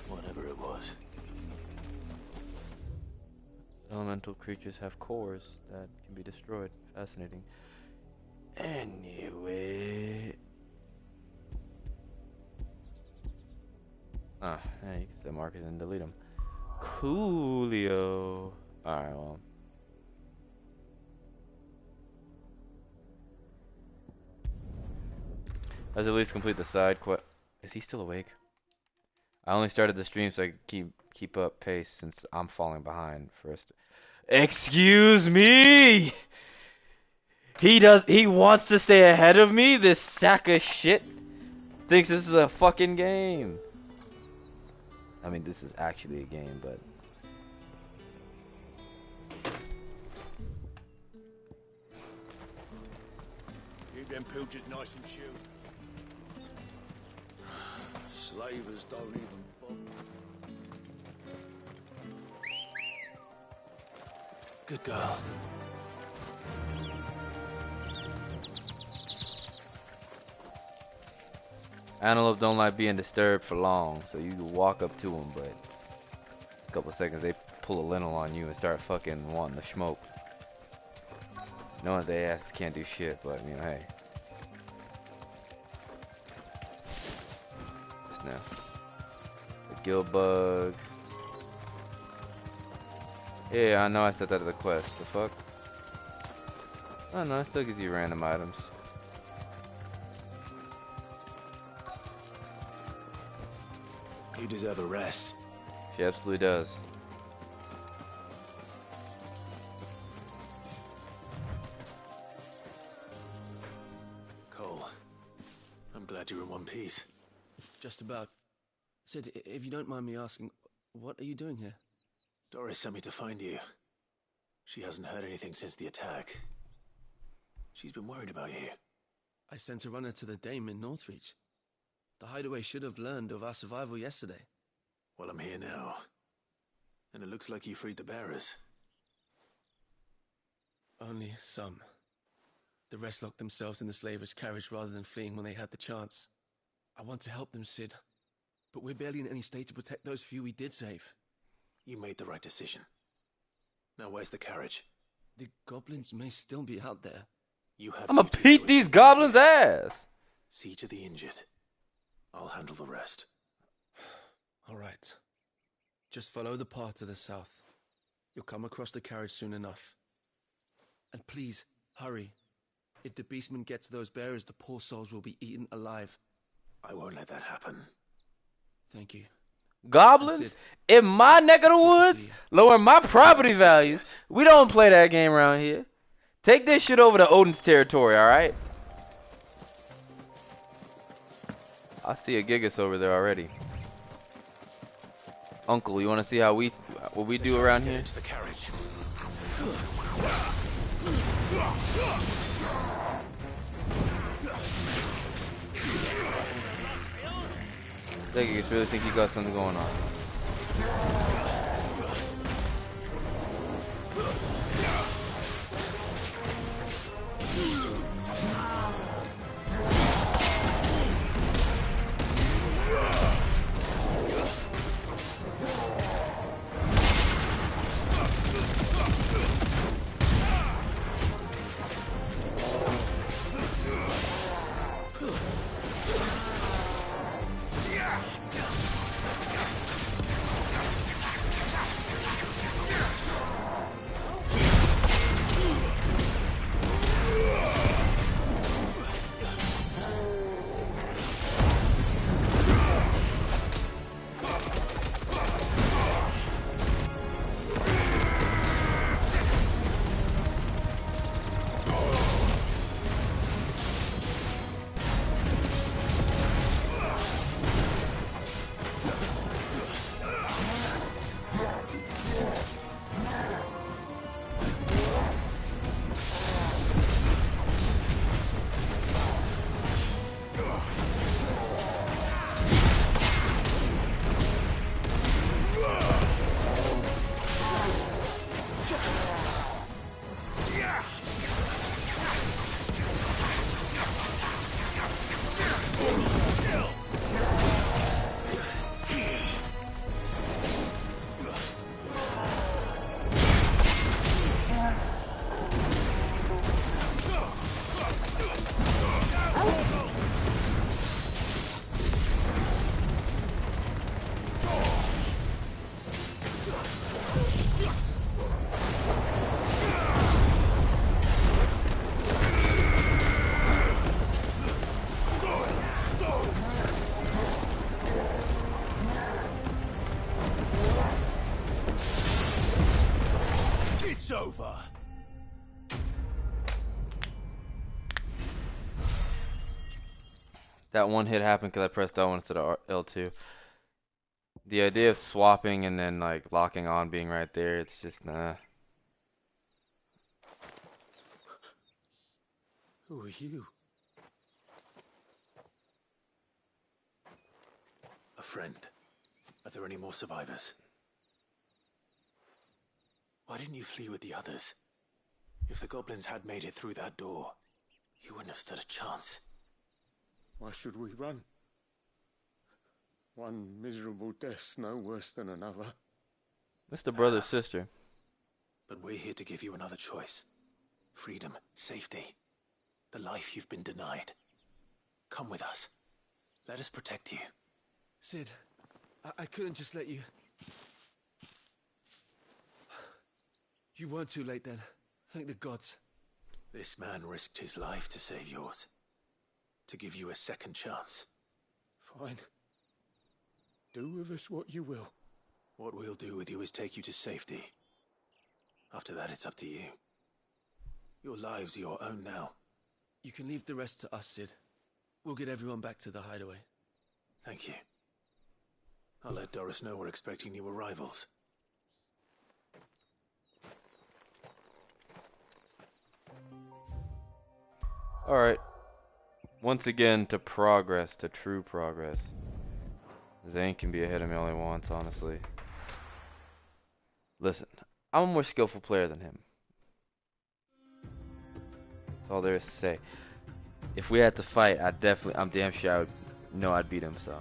Whatever it was. Elemental creatures have cores that can be destroyed. Fascinating. Anyway. Ah, yeah, you can still mark it and delete them. Coolio. Alright, well. Let's at least complete the side quest. Is he still awake? I only started the stream so I could keep up pace since I'm falling behind first. Excuse me! He wants to stay ahead of me, this sack of shit. Thinks this is a fucking game. I mean, this is actually a game, but them pilgers nice and chilled. Slavers don't even bother. Good girl. Antelope don't like being disturbed for long, so you can walk up to them, but a couple seconds they pull a lintel on you and start fucking wanting to smoke. Knowing they asses can't do shit, but you know, hey. Just now. The guild bug. Yeah, I know I stepped out of the quest. The fuck? Oh no, it still gives you random items. You deserve a rest. She absolutely does. Cole, I'm glad you're in one piece. Just about. Sid, if you don't mind me asking, what are you doing here? Doris sent me to find you. She hasn't heard anything since the attack. She's been worried about you. I sent a runner to the Dame in Northreach. The hideaway should have learned of our survival yesterday. Well, I'm here now. And it looks like you freed the bearers. Only some. The rest locked themselves in the slaver's carriage rather than fleeing when they had the chance. I want to help them, Sid. But we're barely in any state to protect those few we did save. You made the right decision. Now where's the carriage? The goblins may still be out there. You have I'ma duties beat to these attend goblins' ass! See to the injured. I'll handle the rest. All right. Just follow the path to the south. You'll come across the carriage soon enough. And please, hurry. If the beastmen get to those bearers, the poor souls will be eaten alive. I won't let that happen. Thank you. Goblins in my neck of the woods, lowering my property values. We don't play that game around here. Take this shit over to Odin's territory, alright? I see a Gigas over there already. Uncle, you want to see how what we do around here? Into the carriage. That Gigas really think you got something going on. It's over. That one hit happened because I pressed L1 instead of L2. The idea of swapping and then like locking on being right there, it's just nah. Who are you? friend. Are there any more survivors? Why didn't you flee with the others? If the goblins had made it through that door, you wouldn't have stood a chance. Why should we run? One miserable death's no worse than another. That's the brother sister. But we're here to give you another choice. Freedom, safety, the life you've been denied. Come with us. Let us protect you. Sid, I couldn't just let you... You weren't too late then. Thank the gods. This man risked his life to save yours. To give you a second chance. Fine. Do with us what you will. What we'll do with you is take you to safety. After that, it's up to you. Your lives are your own now. You can leave the rest to us, Sid. We'll get everyone back to the hideaway. Thank you. I'll let Doris know we're expecting new arrivals. Alright. Once again, to progress, to true progress. Zane can be ahead of me all he wants, honestly. Listen, I'm a more skillful player than him. That's all there is to say. If we had to fight, I'm damn sure I would know I'd beat him, so.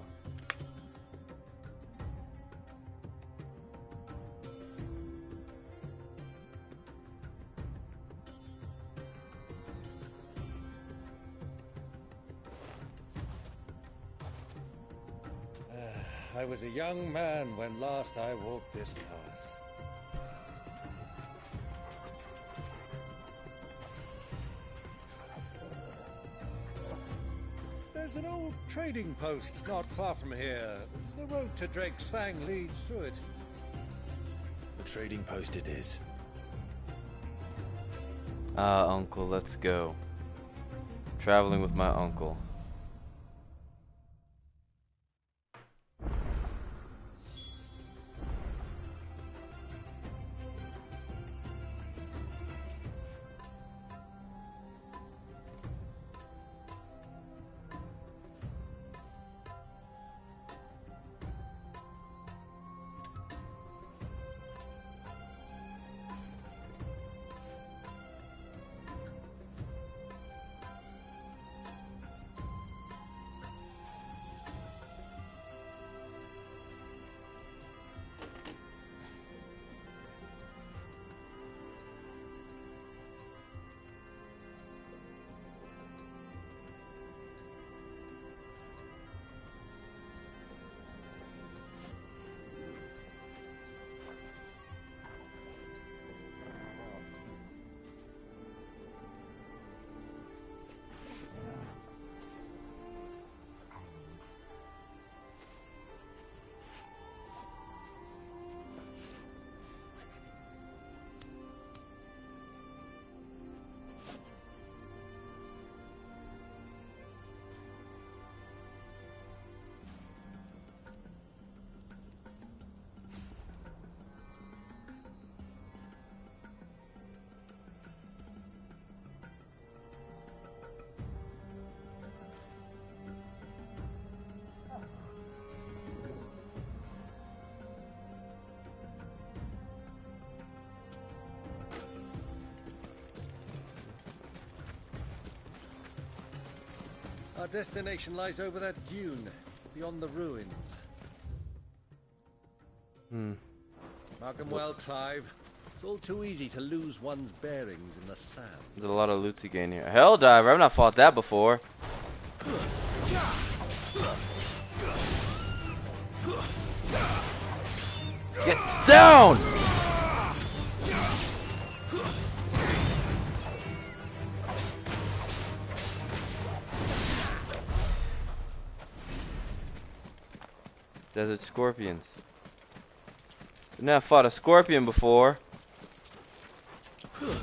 I was a young man when last I walked this path. There's an old trading post not far from here. The road to Drake's Fang leads through it. The trading post it is. Uncle, let's go. Traveling with my uncle. Our destination lies over that dune, beyond the ruins. Mark 'em well, Clive. It's all too easy to lose one's bearings in the sand. There's a lot of loot to gain here. Helldiver, I've not fought that before. Get down! Desert scorpions. I've never fought a scorpion before. Many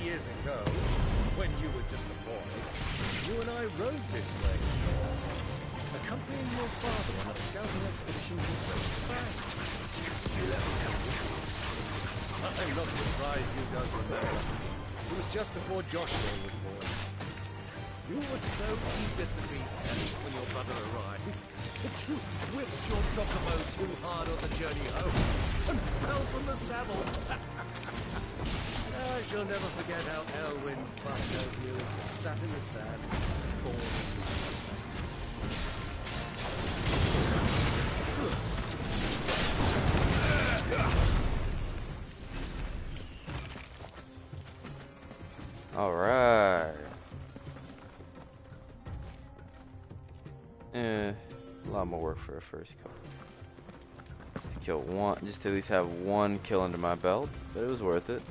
years ago, when you were just a boy, you and I rode this way. accompanying your father on a scouting expedition to Drake's Fang. I'm not surprised you don't remember. It was just before Joshua was born. You were so eager to be Ellie when your brother arrived that you whipped your chocobo too hard on the journey home and fell from the saddle. I shall never forget how Elwyn fussed over you as you sat in the sand, Alright. A lot more work for a first kill. To kill one, just to at least have one kill under my belt, but it was worth it.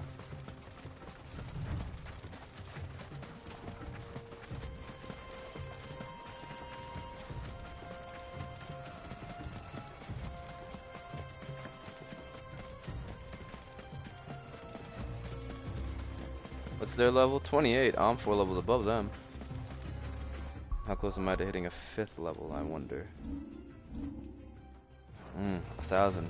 What's their level? 28. I'm 4 levels above them. How close am I to hitting a 5th level, I wonder? 1,000.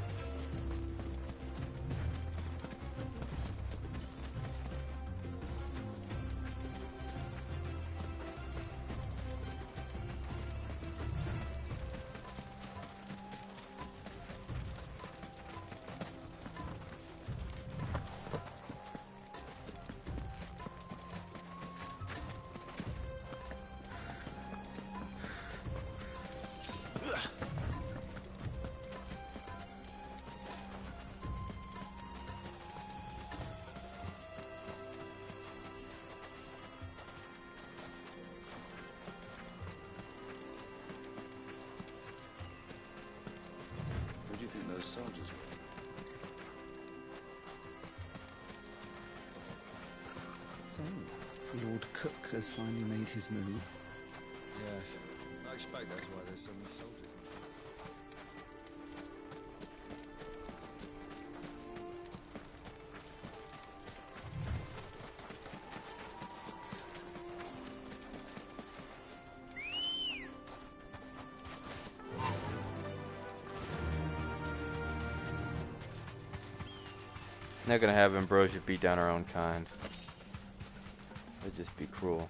Soldiers. So, Lord Cook has finally made his move. Yes. I expect that's why there's so many soldiers. Not gonna have Ambrosia beat down our own kind. It'd just be cruel.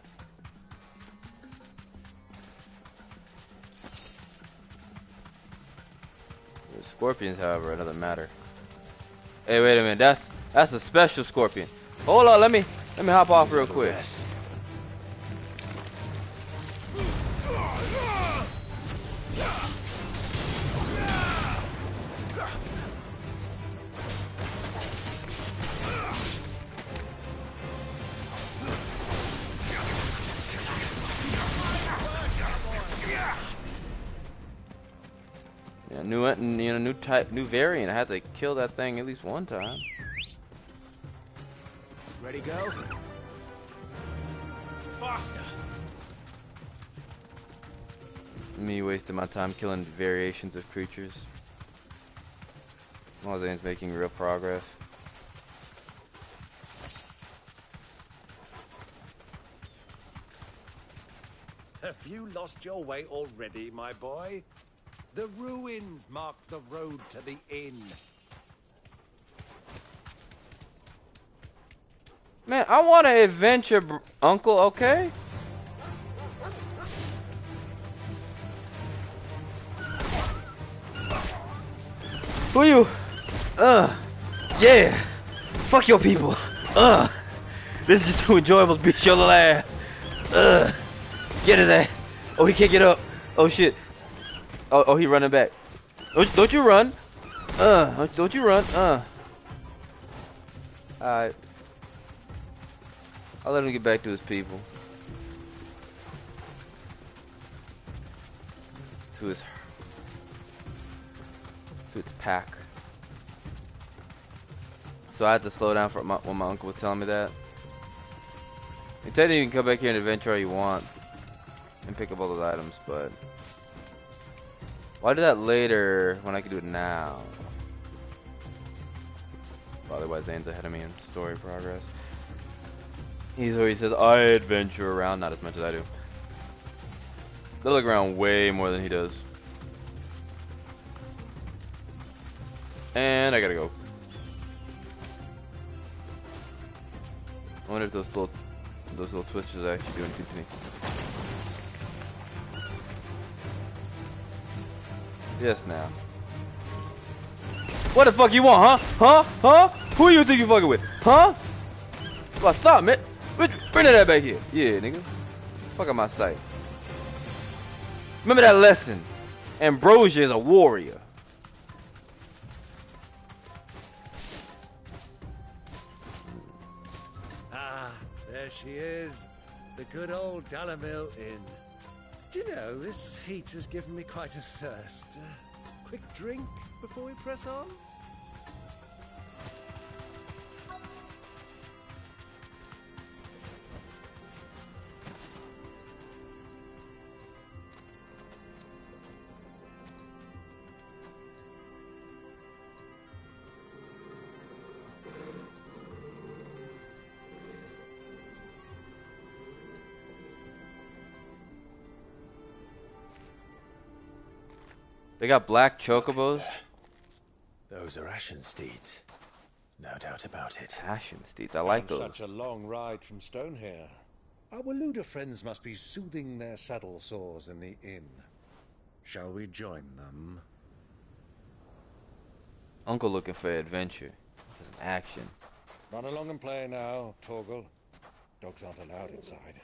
The scorpions, however, another matter. Hey, wait a minute. That's a special scorpion. Hold on, let me hop off real quick. New variant. I had to kill that thing at least one time. Ready, go? Faster! Me wasting my time killing variations of creatures. Zane's making real progress. Have you lost your way already, my boy? The ruins mark the road to the inn. Man, I want an adventure, uncle, okay? Who are you? Yeah. Fuck your people. This is just too enjoyable to beat your little ass. Get his ass. Oh, he can't get up. Oh, shit. Oh, he running back. Don't you run. Don't you run. Alright. I'll let him get back to his people. To its pack. So I had to slow down for when my uncle was telling me that. He said you can come back here and adventure all you want and pick up all those items, but why do that later when I can do it now? Well, otherwise Zane's ahead of me in story progress. He says I adventure around, not as much as I do. They look around way more than he does. And I gotta go. I wonder if those little twisters actually do anything to me. Yes, now. What the fuck you want, huh? Huh? Who you think you fucking with? Huh? What's up, man? Bring that back here. Yeah, nigga. Fuck out my sight. Remember that lesson. Ambrosia is a warrior. Ah, there she is. The good old Dalamil Inn. Do you know, this heat has given me quite a thirst. Quick drink before we press on? They got black chocobos. Those are Ashen steeds. No doubt about it. Ashen steeds, I like And those. such a long ride from Stonehair. Our Waluda friends must be soothing their saddle sores in the inn. Shall we join them? Uncle looking for adventure. For some action. Run along and play now, Torgal. Dogs aren't allowed inside.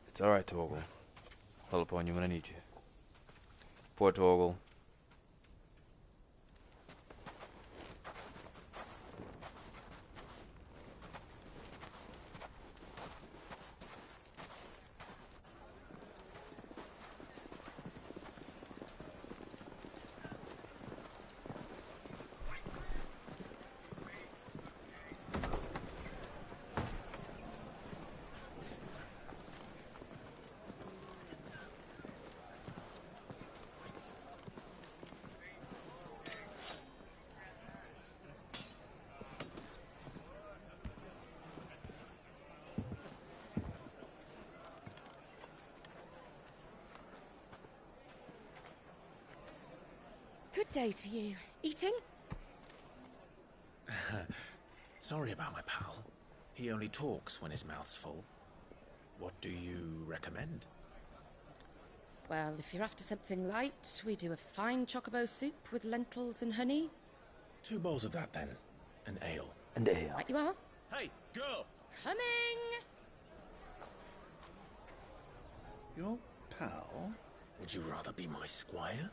It's alright, Torgal. Call upon you when I need you. Poor Torgal. Good day to you. Eating? Sorry about my pal. He only talks when his mouth's full. What do you recommend? Well, if you're after something light, we do a fine chocobo soup with lentils and honey. 2 bowls of that, then. An ale. And ale. Right you are. Hey, girl! Coming! Your pal? Would you rather be my squire?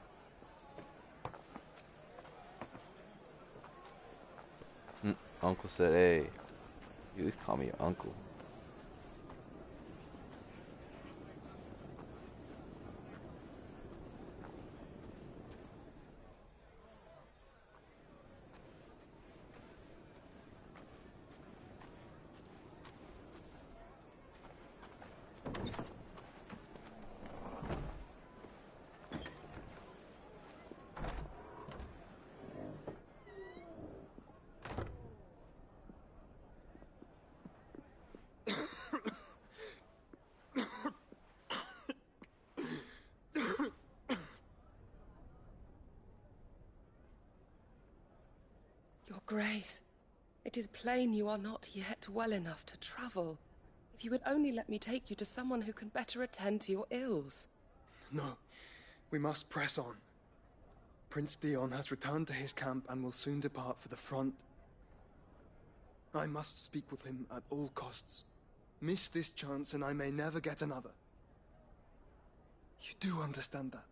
Uncle said, hey, you always call me your uncle. Your Grace, it is plain you are not yet well enough to travel. If you would only let me take you to someone who can better attend to your ills. No, we must press on. Prince Dion has returned to his camp and will soon depart for the front. I must speak with him at all costs. Miss this chance and I may never get another. You do understand that?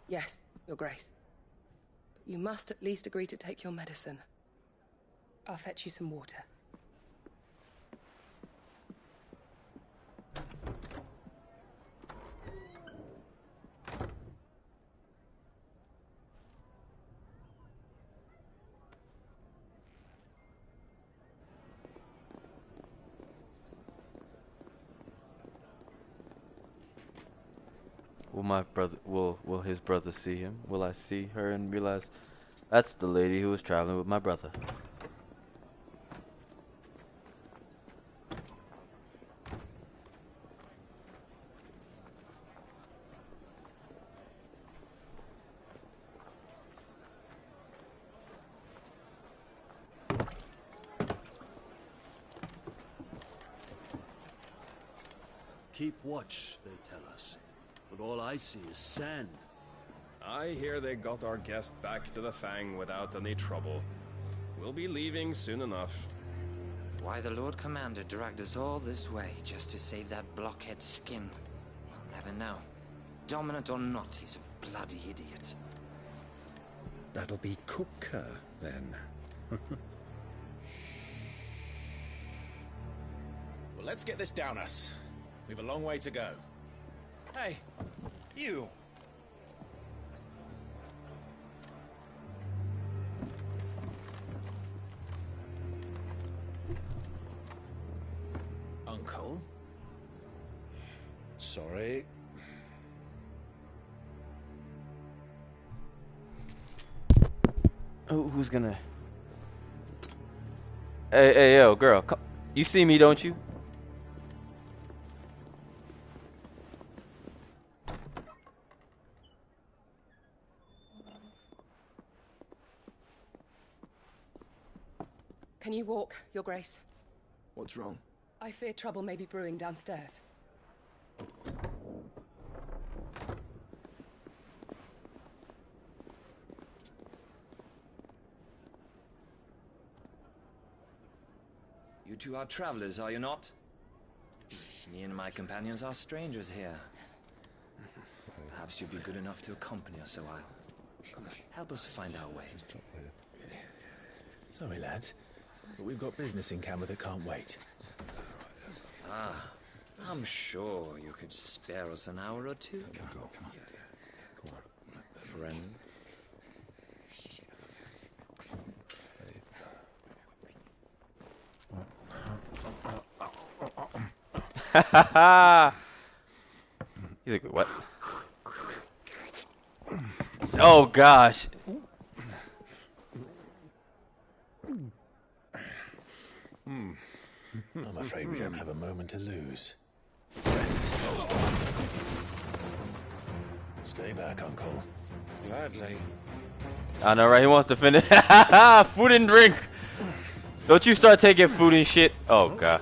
Yes, Your Grace. But you must at least agree to take your medicine. I'll fetch you some water. Will my brother, will his brother see him? Will I see her and realize that's the lady who was traveling with my brother? keep watch, they tell us. But all I see is sand. I hear they got our guest back to the Fang without any trouble. We'll be leaving soon enough. Why the Lord Commander dragged us all this way just to save that blockhead skin, we'll never know. Dominant or not, he's a bloody idiot. That'll be Cooker, then. Well, let's get this down us. We've a long way to go. Hey, you. Uncle? Sorry. Oh, who's gonna? Hey, yo, girl, you see me, don't you? Can you walk, Your Grace? What's wrong? I fear trouble may be brewing downstairs. You two are travelers, are you not? Me and my companions are strangers here. Perhaps you'd be good enough to accompany us a while. Help us find our way. Sorry, lads, but we've got business in camera that can't wait. Ah, I'm sure you could spare us an hour or two. Friend. He's like, what? Oh gosh. I'm afraid we don't have a moment to lose. Stay back, Uncle. Gladly. I know, right? He wants to finish. Food and drink. Don't you start taking food and shit. Oh god.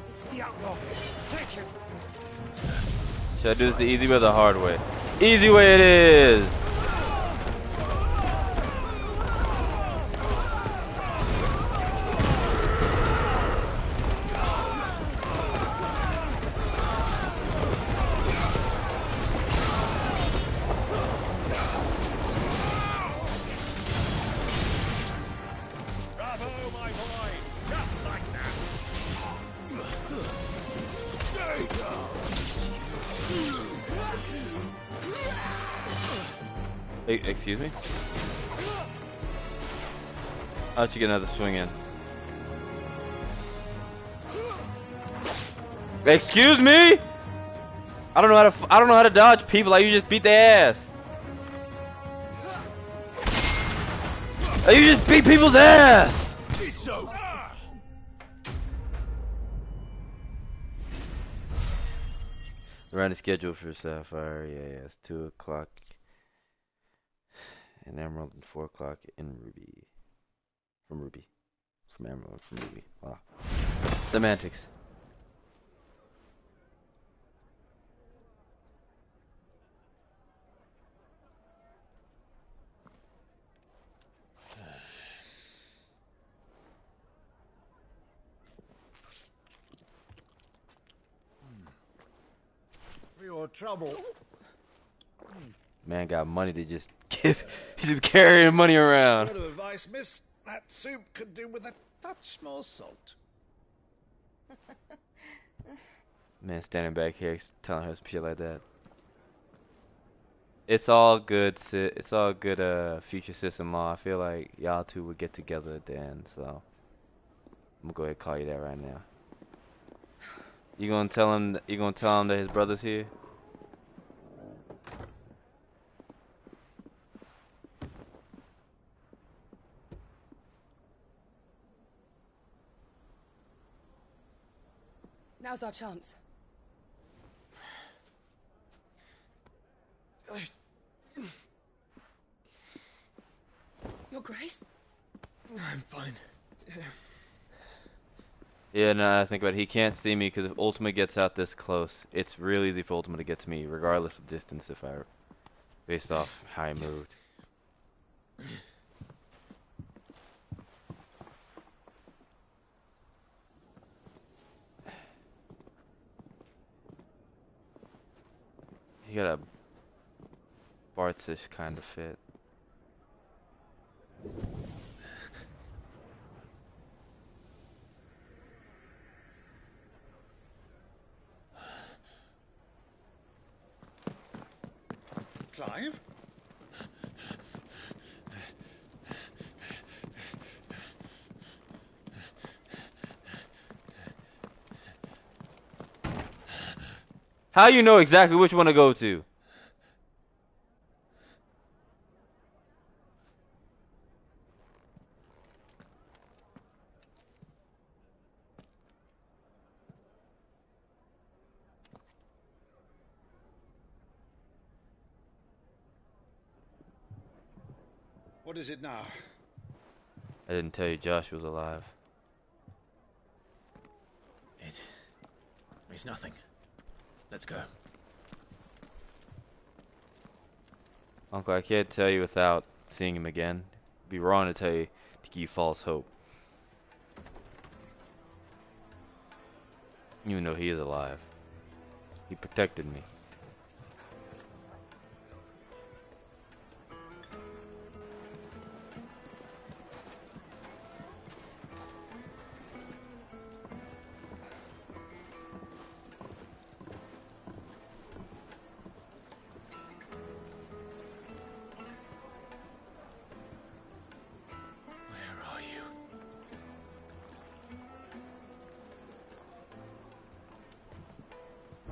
It's the outlaw. Take him. Should I do this the easy way or the hard way? Easy way it is. Excuse me? How'd you get another swing in? Excuse me? I don't know how to dodge people. Like, you just beat their ass. Like, you just beat people's ass. It's over. Around the schedule for Sapphire, yeah, it's 2 o'clock in Emerald and 4 o'clock in Ruby. From Ruby. From Emerald, from Ruby. Wow. Semantics. For your trouble. Man got money to just give. He's just carrying money around. Word of advice, miss. That soup could do with a touch more salt. Man standing back here telling her some shit like that. It's all good, it's all good, future sister-in-law. I feel like y'all two would get together at the end, so I'm gonna go ahead and call you that right now. You gonna tell him that his brother's here? Now's our chance. Your Grace? I'm fine. Yeah, no, I think about it. He can't see me because if Ultima gets out this close, it's real easy for Ultima to get to me, regardless of distance. If I, based off how I moved. He got a Bart's-ish kind of fit. Clive? How you know exactly which one to go to? What is it now? I didn't tell you Josh was alive. It's nothing. Let's go. Uncle, I can't tell you without seeing him again. It'd be wrong to tell you to give you false hope. Even though he is alive. He protected me.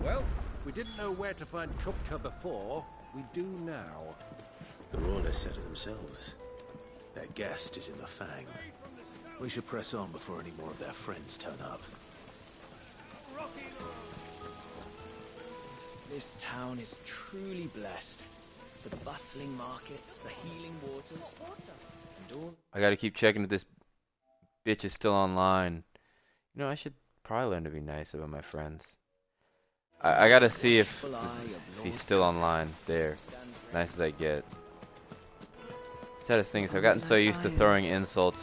Well, we didn't know where to find Kupka before. We do now. The Rawlers said it themselves. Their guest is in the Fang. We should press on before any more of their friends turn up. This town is truly blessed. The bustling markets, the healing waters, and all... I gotta keep checking if this bitch is still online. You know, I should probably learn to be nice about my friends. I gotta see if he's still online there. Nice as I get. Saddest thing is I've gotten so used to throwing insults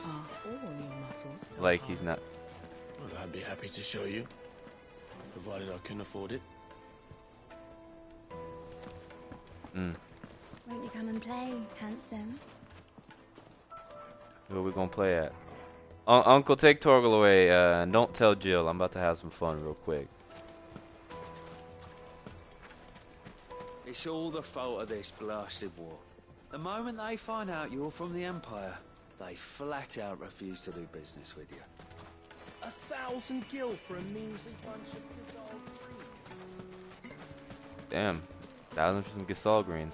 like he's not. Well, I'd be happy to show you, provided I can afford it. Mm. Won't you come and play, handsome? Where we gonna play at? Uncle, take Torgal away, and don't tell Jill. I'm about to have some fun real quick. It's all the fault of this blasted war. The moment they find out you're from the Empire, they flat out refuse to do business with you. 1,000 gil for a measly bunch of dissolved trees. Damn, 1,000 for some Gasol greens.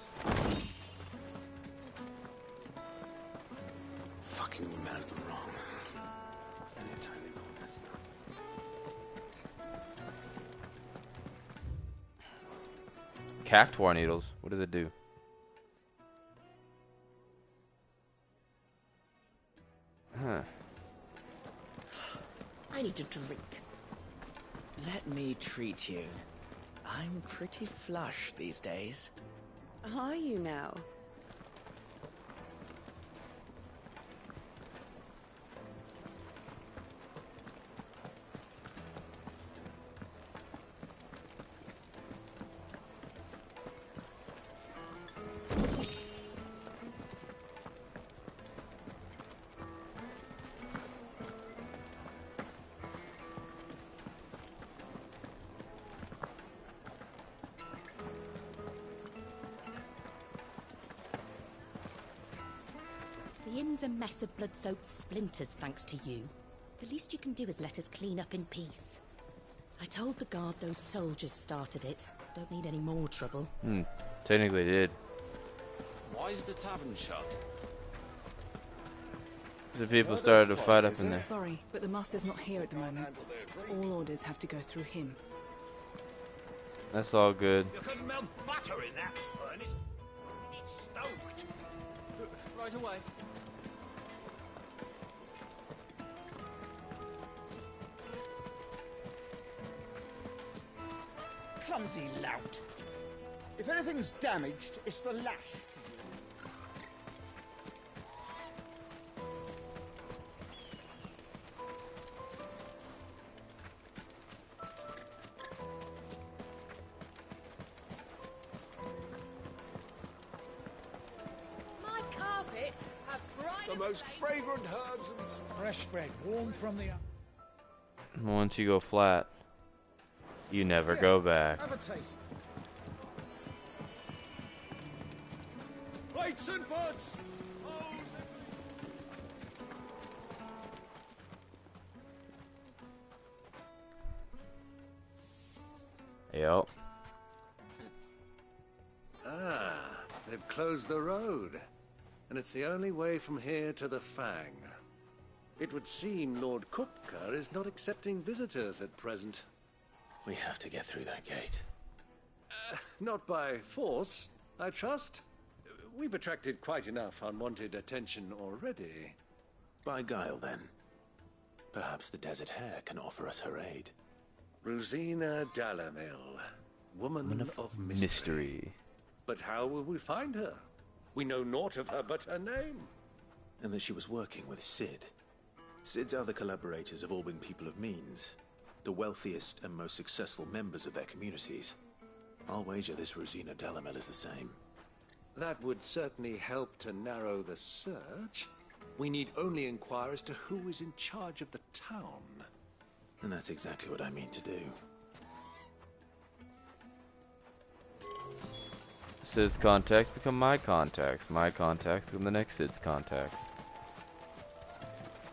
Fucking women of the wrong. Anytime they go on this Cactuar needles. What does it do? Huh. I need a drink. Let me treat you. I'm pretty flush these days. Are you now? The inn's a mess of blood-soaked splinters, thanks to you. The least you can do is let us clean up in peace. I told the guard those soldiers started it. Don't need any more trouble. Technically did. Why is the tavern shut? The people started to fight up in there. Sorry, but the master's not here at the moment. All orders have to go through him. That's all good. You couldn't melt butter in that furnace. It's stoked. Right away. clumsy lout. If anything's damaged, it's the lash. My carpets have bright. The most fragrant herbs and Fresh bread, warm from the... Once you go flat, you never go back. Have a taste. Plates and pots! Yep. Ah, they've closed the road. And it's the only way from here to the Fang. It would seem Lord Kupka is not accepting visitors at present. We have to get through that gate. Not by force, I trust. We've attracted quite enough unwanted attention already. By guile, then. Perhaps the Desert Hare can offer us her aid. Rosina Dalamil, woman of mystery. But how will we find her? We know naught of her but her name. And that she was working with Sid. Sid's other collaborators have all been people of means, the wealthiest and most successful members of their communities. I'll wager this Rosina Dalamel is the same. That would certainly help to narrow the search. We need only inquire as to who is in charge of the town. And that's exactly what I mean to do. Sid's contacts become my contacts. My contacts become the next Sid's contacts.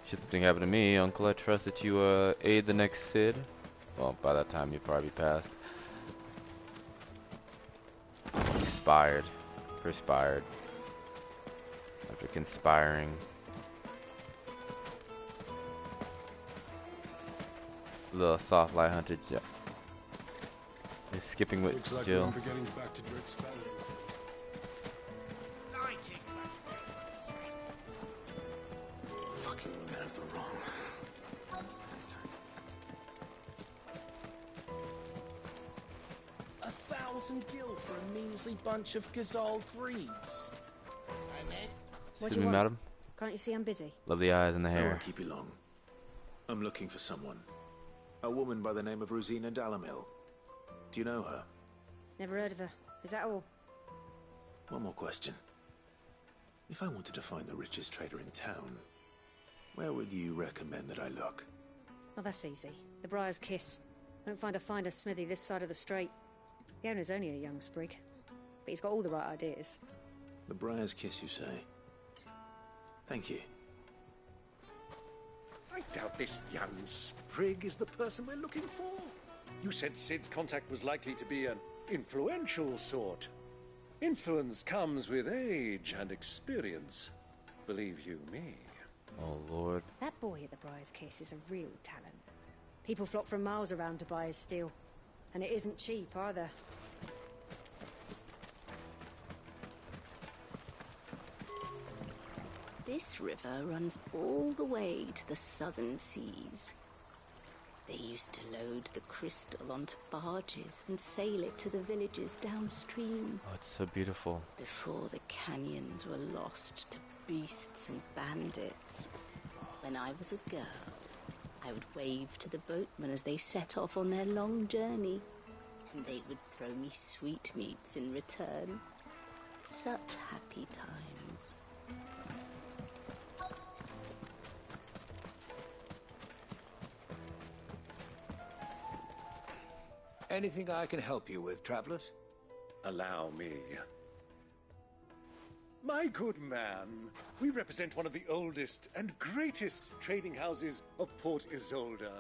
Should something happen to me, Uncle, I trust that you aid the next Sid. Well, by that time you'll probably be passed. Inspired. Perspired. After conspiring. The soft light hunted is skipping with Looks like Jill. we won't be getting back to Drick's family. Fucking men of the wrong. A 1,000 gil for a measly bunch of Gazal greaves. What Excuse do you me, want? madam. Can't you see I'm busy? Love the eyes and the I hair. won't keep you long. I'm looking for someone. A woman by the name of Rosina Dalamil. Do you know her? Never heard of her. Is that all? One more question. If I wanted to find the richest trader in town, where would you recommend that I look? Well, that's easy. The Briar's Kiss. Won't find a finer smithy this side of the strait. The owner's only a young sprig, but he's got all the right ideas. The Briar's Kiss, you say? Thank you. I doubt this young sprig is the person we're looking for. You said Sid's contact was likely to be an influential sort. Influence comes with age and experience. Believe you me. Oh, Lord. That boy at the Briar's Kiss is a real talent. People flock from miles around to buy his steel. And it isn't cheap either. This river runs all the way to the southern seas. They used to load the crystal onto barges and sail it to the villages downstream. Oh, it's so beautiful. Before the canyons were lost to beasts and bandits. When I was a girl, I would wave to the boatmen as they set off on their long journey, and they would throw me sweetmeats in return. Such happy times. Anything I can help you with, travelers? Allow me. My good man, we represent one of the oldest and greatest trading houses of Port Isolde.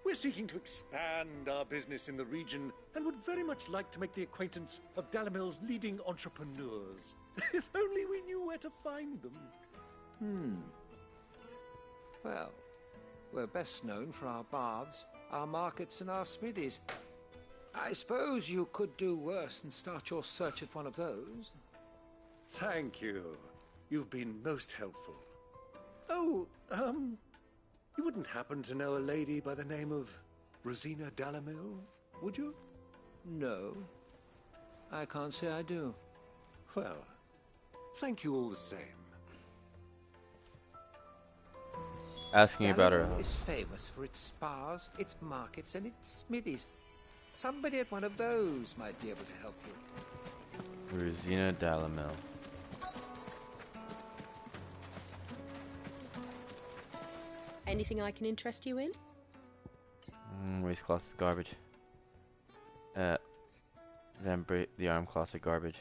We're seeking to expand our business in the region and would very much like to make the acquaintance of Dalamil's leading entrepreneurs. If only we knew where to find them. Well, we're best known for our baths, our markets, and our smithies. I suppose you could do worse than start your search at one of those. Thank you. You've been most helpful. Oh, you wouldn't happen to know a lady by the name of Rosina Dalamil, would you? No, I can't say I do. Well, thank you all the same. Asking about her Dalrymple house. is famous for its spas, its markets, and its smithies. Somebody at one of those might be able to help you. Rosina Dalamel. Anything I can interest you in? Waistcloth is garbage. The arm cloths are garbage.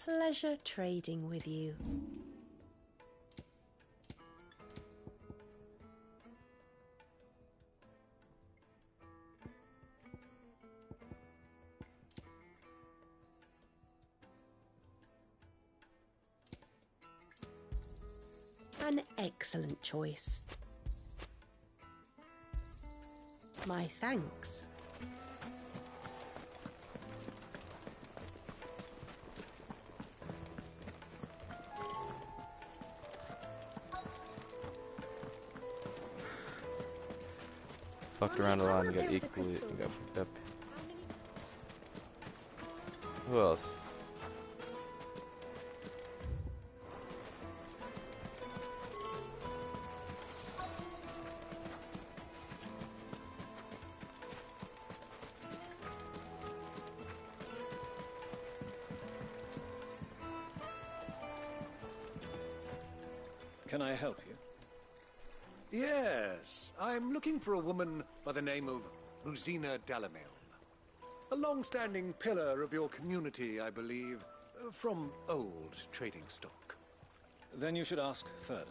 Pleasure trading with you. An excellent choice. My thanks. Fucked around a lot and got equally and got fucked up. Who else? Can I help you? Yes, I'm looking for a woman by the name of Rosina Dalamel. A long-standing pillar of your community, I believe, from old trading stock. Then you should ask Further.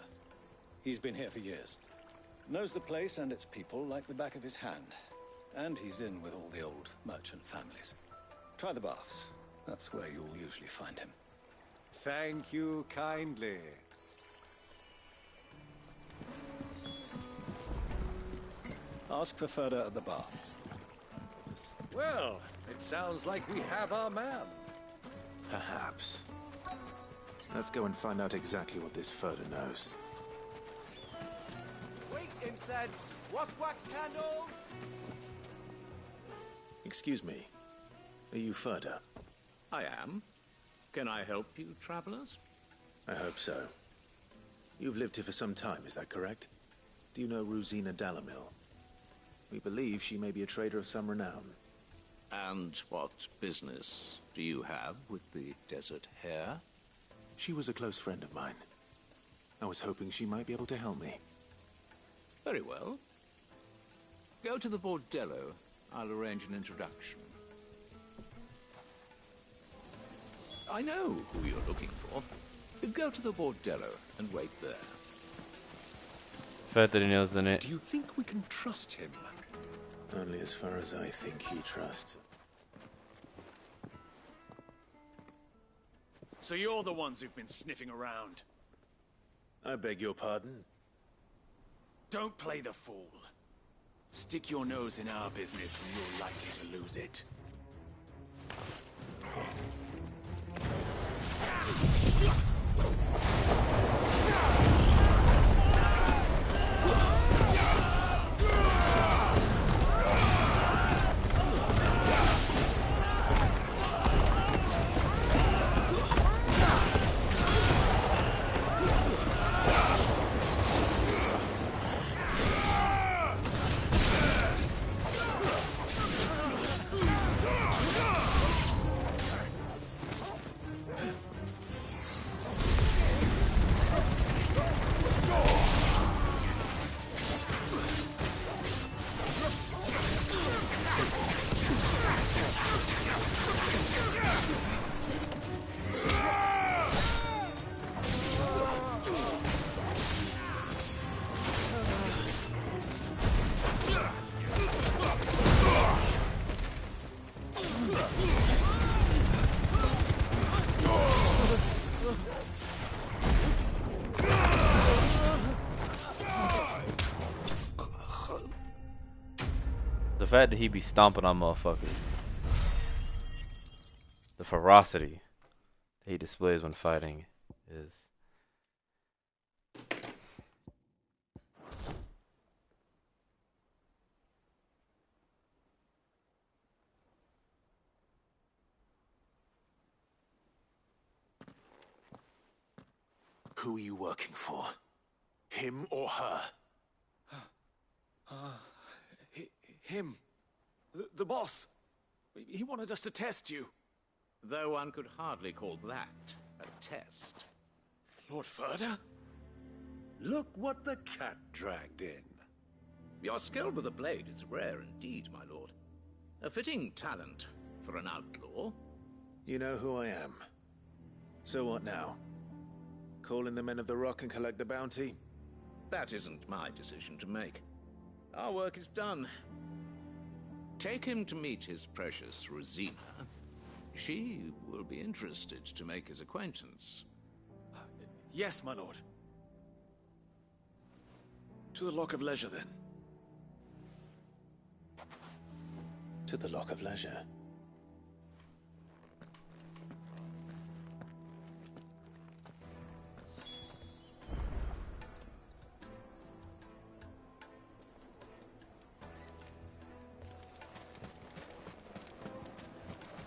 He's been here for years. Knows the place and its people like the back of his hand. And he's in with all the old merchant families. Try the baths. That's where you'll usually find him. Thank you kindly. Ask for Further at the baths. Well, it sounds like we have our man. Perhaps. Let's go and find out exactly what this Further knows. Wait, incense! What's wax candles? Excuse me. Are you Further? I am. Can I help you, travelers? I hope so. You've lived here for some time, is that correct? Do you know Rosina Dalamil? We believe she may be a trader of some renown. And what business do you have with the Desert Hare? She was a close friend of mine. I was hoping she might be able to help me. Very well. Go to the Bordello. I'll arrange an introduction. I know who you're looking for. Go to the Bordello and wait there. Fact that he knows the name. Do you think we can trust him? Only as far as I think he trusts. So you're the ones who've been sniffing around. I beg your pardon? Don't play the fool. Stick your nose in our business and you're likely to lose it. The fact that he be stomping on motherfuckers. The ferocity he displays when fighting is... Who are you working for? Him or her? Him. The boss. He wanted us to test you. Though one could hardly call that a test. Lord Ferda? Look what the cat dragged in. Your skill with a blade is rare indeed, my lord. A fitting talent for an outlaw. You know who I am. So what now? Call in the Men of the Rock and collect the bounty? That isn't my decision to make. Our work is done. Take him to meet his precious Rosina. She will be interested to make his acquaintance. Yes, my lord. To the Lock of Leisure, then. To the Lock of Leisure.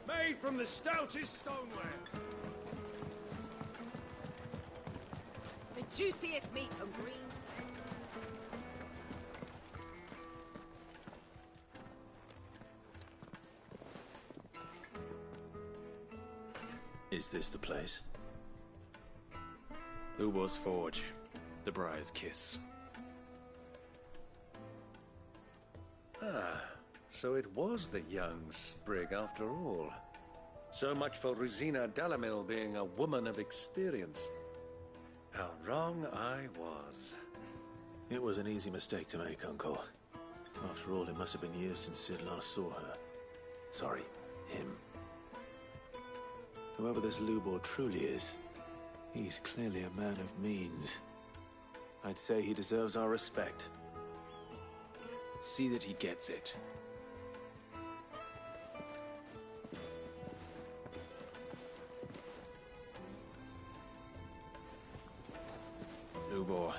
Made from the stoutest stoneware. The juiciest meat from Greens. Is this the place? Lubo's Forge. The Briar's Kiss. Ah, so it was the young sprig after all. So much for Rosina Dalamil being a woman of experience. How wrong I was. It was an easy mistake to make, Uncle. After all, it must have been years since Sid last saw her. Sorry, him. Whoever this Lubor truly is, he's clearly a man of means. I'd say he deserves our respect. See that he gets it. Lubor,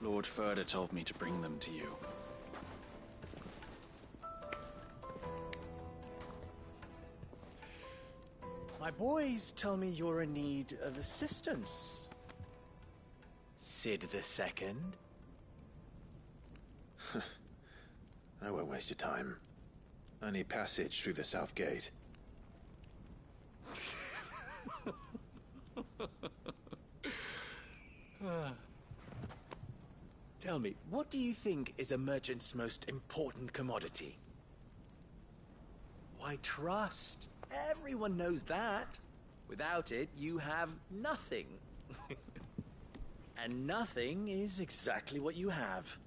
Lord Ferda told me to bring them to you. My boys tell me you're in need of assistance. Sid the Second? I won't waste your time. I need passage through the south gate. Tell me, what do you think is a merchant's most important commodity? Why, trust. Everyone knows that. Without it, you have nothing. And nothing is exactly what you have.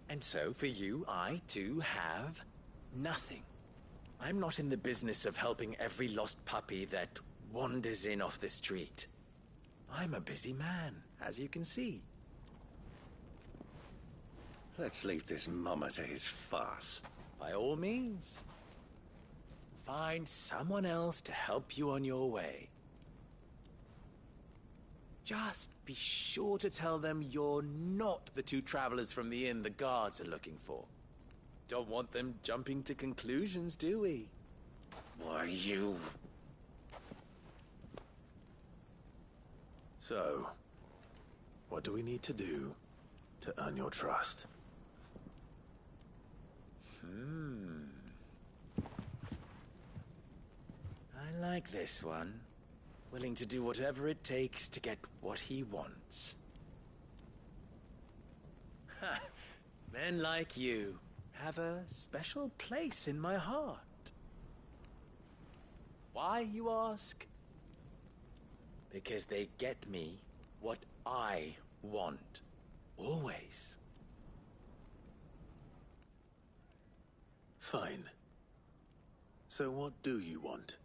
And so, for you, I, too, have nothing. I'm not in the business of helping every lost puppy that wanders in off the street. I'm a busy man, as you can see. Let's leave this mummer to his farce. By all means. Find someone else to help you on your way. Just be sure to tell them you're not the two travelers from the inn the guards are looking for. Don't want them jumping to conclusions, do we? Why, you... So, what do we need to do to earn your trust? I like this one. Willing to do whatever it takes to get what he wants. Ha! Men like you have a special place in my heart. Why, you ask? Because they get me what I want. Always. Fine. So what do you want?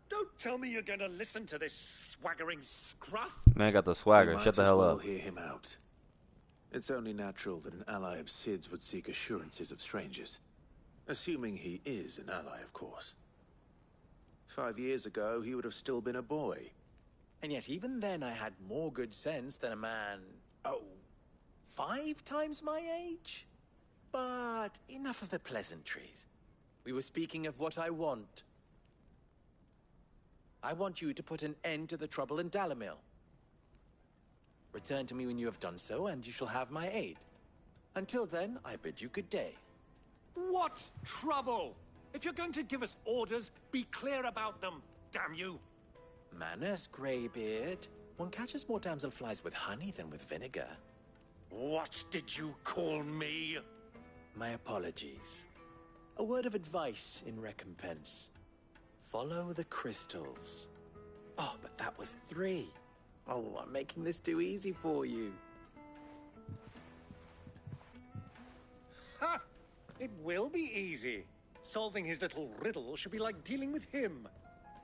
Don't tell me you're gonna listen to this swaggering scruff. Man got the swagger. We Shut the might as hell well up. hear him out. It's only natural that an ally of Sid's would seek assurances of strangers. Assuming he is an ally, of course. 5 years ago, he would have still been a boy. And yet even then I had more good sense than a man, 5 times my age? But enough of the pleasantries. We were speaking of what I want. I want you to put an end to the trouble in Dalamil. Return to me when you have done so, and you shall have my aid. Until then, I bid you good day. What trouble? If you're going to give us orders, be clear about them, damn you! Manners, Greybeard. One catches more damselflies with honey than with vinegar. What did you call me? My apologies. A word of advice in recompense. Follow the crystals. Oh, but that was 3. Oh, I'm making this too easy for you. Ha! It will be easy. Solving his little riddle should be like dealing with him.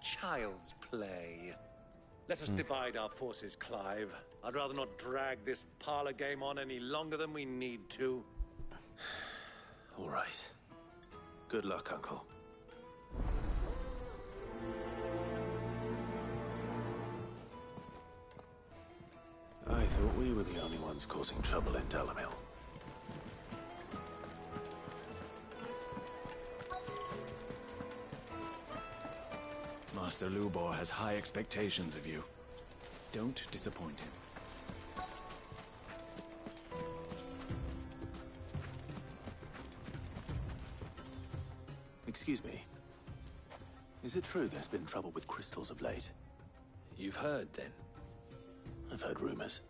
Child's play. Let us divide our forces, Clive. I'd rather not drag this parlor game on any longer than we need to. All right. Good luck, Uncle. I thought we were the only ones causing trouble in Dalamil. Master Lubor has high expectations of you. Don't disappoint him. Excuse me. Is it true there's been trouble with crystals of late? You've heard, then? I've heard rumors.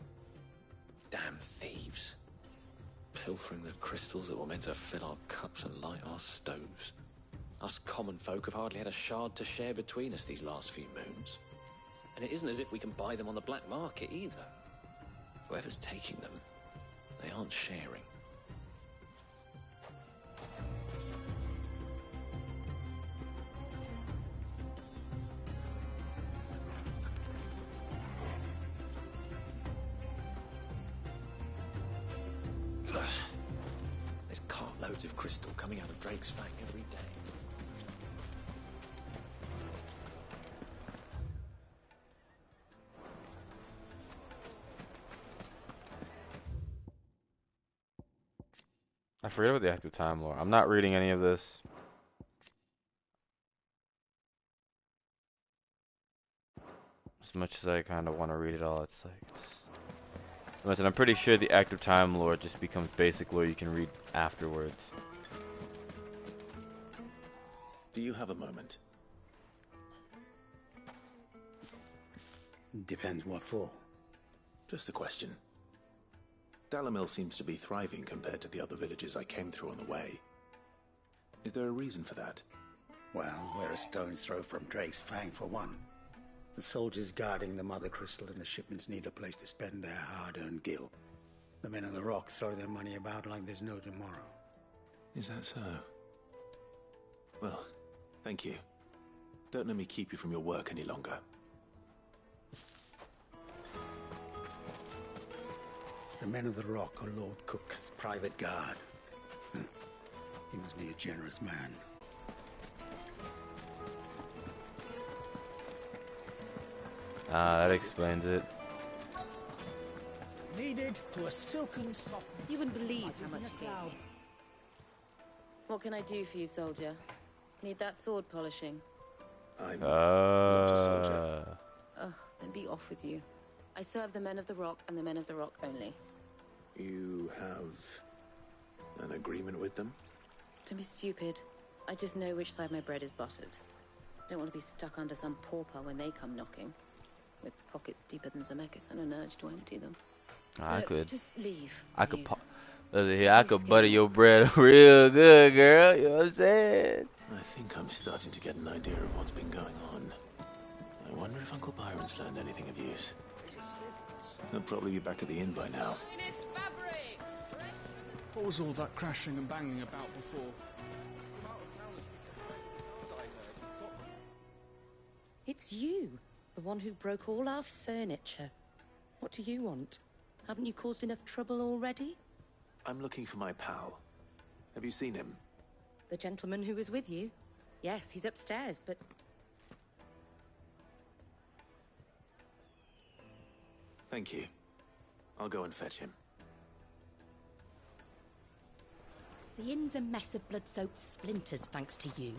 Damn thieves. Pilfering the crystals that were meant to fill our cups and light our stoves. Us common folk have hardly had a shard to share between us these last few moons. And it isn't as if we can buy them on the black market either. Whoever's taking them, they aren't sharing. There's cartloads of crystal coming out of Drake's Fang every day. I forget about the active time lore. I'm not reading any of this. As much as I kind of want to read it all, it's like I'm pretty sure the active time lore just becomes basic lore you can read afterwards. Do you have a moment? Depends what for. Just a question. Dalamil seems to be thriving compared to the other villages I came through on the way. Is there a reason for that? Well, we're a stone's throw from Drake's Fang for one. The soldiers guarding the Mother Crystal and the shipments need a place to spend their hard-earned gil. The men of the Rock throw their money about like there's no tomorrow. Is that so? Well, thank you. Don't let me keep you from your work any longer. The men of the Rock are Lord Cook's private guard. He must be a generous man. Ah, that explains it. Needed to a silken soft. You wouldn't believe how much he gave me. What can I do for you, soldier? Need that sword polishing? I'm not a soldier. Oh, then be off with you. I serve the men of the Rock and the men of the Rock only. You have an agreement with them? Don't be stupid. I just know which side my bread is buttered. Don't want to be stuck under some pauper when they come knocking. With pockets deeper than Zemeckis and an urge to empty them. I could. Just leave. I could. I could butter your bread real good, girl. You know what I'm saying? I think I'm starting to get an idea of what's been going on. I wonder if Uncle Byron's learned anything of use. He'll probably be back at the inn by now. What was all that crashing and banging about before? It's you, the one who broke all our furniture. What do you want? Haven't you caused enough trouble already? I'm looking for my pal. Have you seen him? The gentleman who was with you? Yes, he's upstairs, but... Thank you. I'll go and fetch him. The inn's a mess of blood-soaked splinters, thanks to you.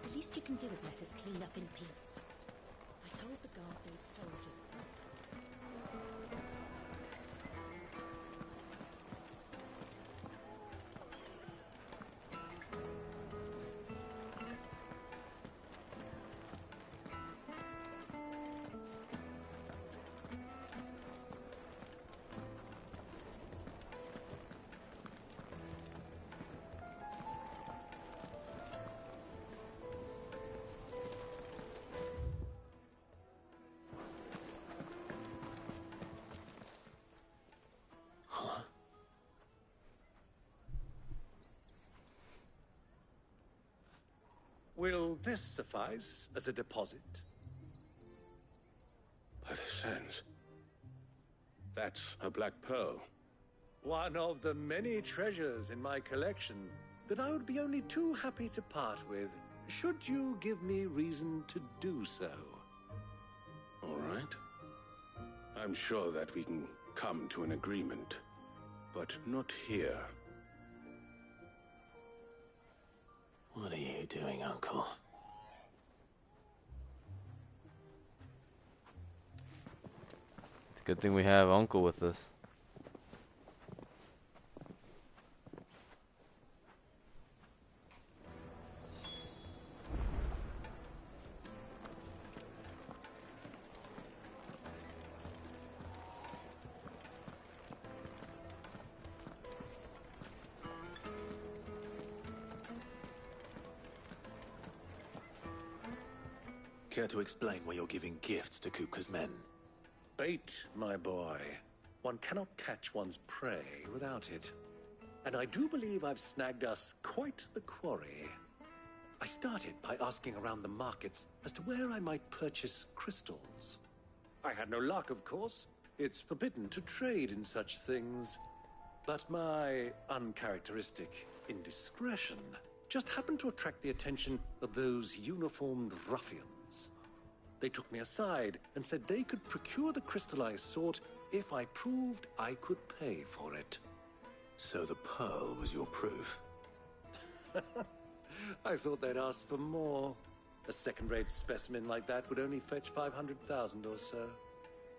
The least you can do is let us clean up in peace. I told the guard those soldiers... Will this suffice as a deposit? By the sands. That's a black pearl. One of the many treasures in my collection that I would be only too happy to part with, should you give me reason to do so. All right. I'm sure that we can come to an agreement, but not here. What are you doing, Uncle? It's a good thing we have Uncle with us. Care to explain why you're giving gifts to Kupka's men? Bait, my boy. One cannot catch one's prey without it. And I do believe I've snagged us quite the quarry. I started by asking around the markets as to where I might purchase crystals. I had no luck, of course. It's forbidden to trade in such things. But my uncharacteristic indiscretion just happened to attract the attention of those uniformed ruffians. They took me aside and said they could procure the crystallized sort if I proved I could pay for it. So the pearl was your proof? I thought they'd asked for more. A second-rate specimen like that would only fetch 500,000 or so.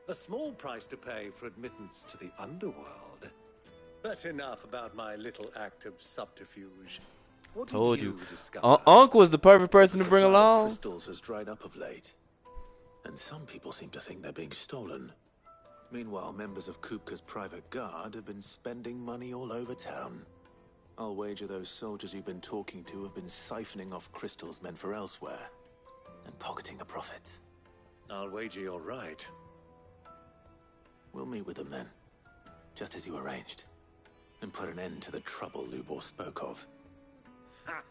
A small price to pay for admittance to the underworld. But enough about my little act of subterfuge. What Told did you. discover? Uncle was the perfect person to bring The supply of along. crystals has dried up of late. And some people seem to think they're being stolen. Meanwhile, members of Kupka's private guard have been spending money all over town. I'll wager those soldiers you've been talking to have been siphoning off crystals meant for elsewhere and pocketing the profits. I'll wager you're right. We'll meet with them then, just as you arranged, and put an end to the trouble Lubor spoke of. Ha!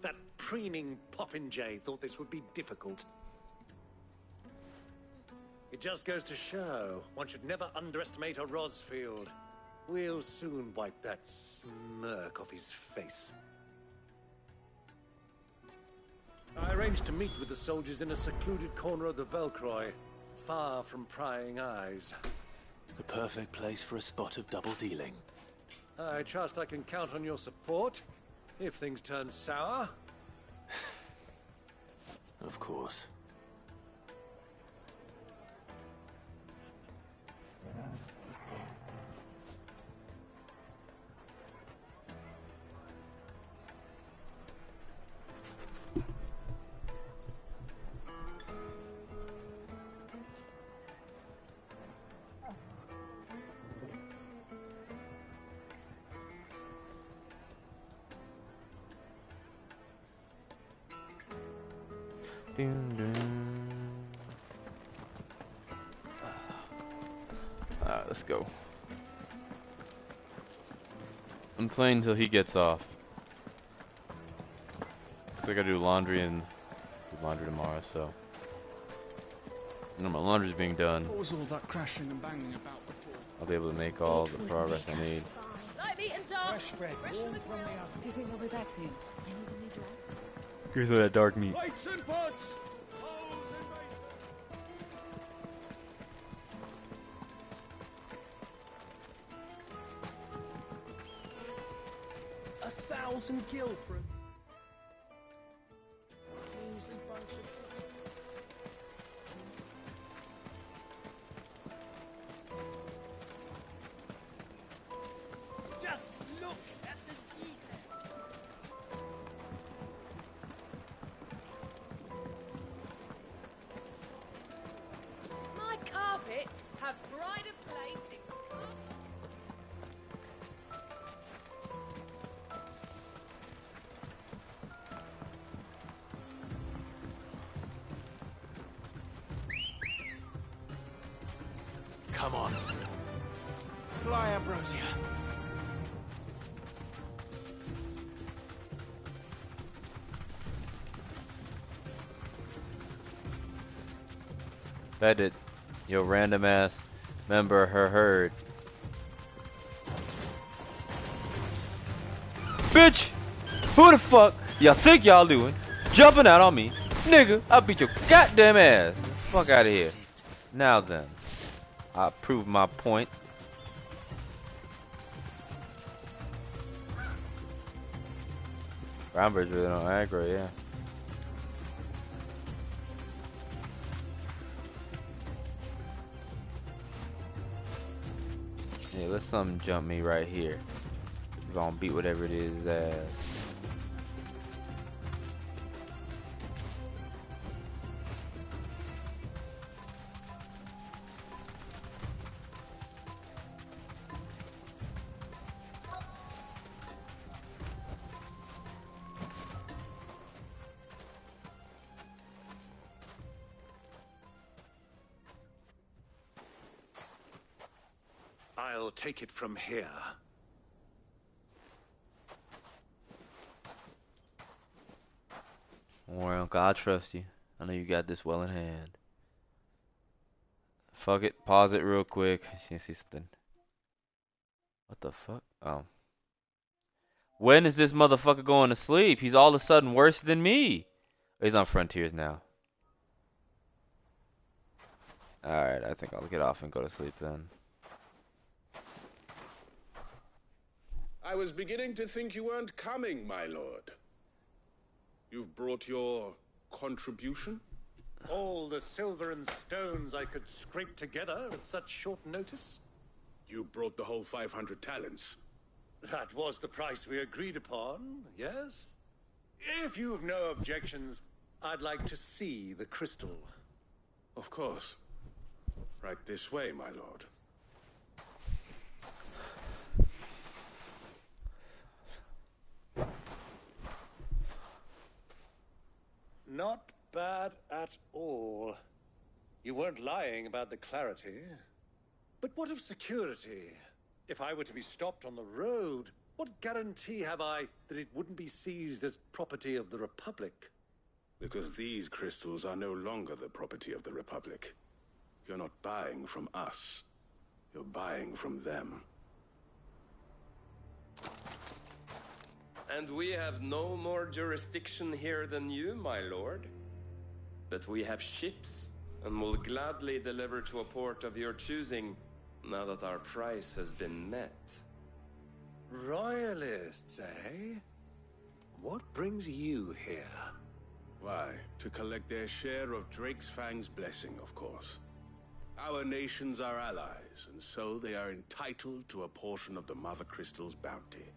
That preening popinjay thought this would be difficult. It just goes to show one should never underestimate a Rosfield. We'll soon wipe that smirk off his face. I arranged to meet with the soldiers in a secluded corner of the Velcroy, far from prying eyes. The perfect place for a spot of double dealing. I trust I can count on your support if things turn sour. Of course. Alright, let's go. I'm playing until he gets off. So I gotta do laundry and do laundry tomorrow, so. No, my laundry's being done. What was all that crashing and banging about before? I'll be able to make all the progress I need. Like meat and dark. fresh bread, warm from the oven. Do you think they'll be back soon? I need a new dress. Here's that dark meat. Plates and pots! 1,000 gil for a measly bunch of... Just look at the detail. My carpets have pride of place in Come on. Fly, Ambrosia. Bet it. Yo, random ass member her herd. Bitch! Who the fuck y'all think y'all doing? Jumping out on me. Nigga, I'll beat your goddamn ass. Fuck out of here. Now then. I proved my point. Brownbird's really don't aggro, yeah. Yeah, let something jump me right here. We're gonna beat whatever it is ass. I'll take it from here. Don't worry, Uncle, I trust you. I know you got this well in hand. Fuck it, pause it real quick. I see something. What the fuck? Oh. When is this motherfucker going to sleep? He's all of a sudden worse than me. He's on Frontiers now. Alright, I think I'll get off and go to sleep then. I was beginning to think you weren't coming, my lord. You've brought your contribution? All the silver and stones I could scrape together at such short notice? You brought the whole 500 talents. That was the price we agreed upon, yes? If you've no objections, I'd like to see the crystal. Of course. Right this way, my lord. Not bad at all. You weren't lying about the clarity. But what of security? If I were to be stopped on the road, what guarantee have I that it wouldn't be seized as property of the Republic? Because these crystals are no longer the property of the Republic. You're not buying from us. You're buying from them. And we have no more jurisdiction here than you, my lord. But we have ships, and will gladly deliver to a port of your choosing, now that our price has been met. Royalists, eh? What brings you here? Why, to collect their share of Drake's Fang's blessing, of course. Our nations are allies, and so they are entitled to a portion of the Mother Crystal's bounty.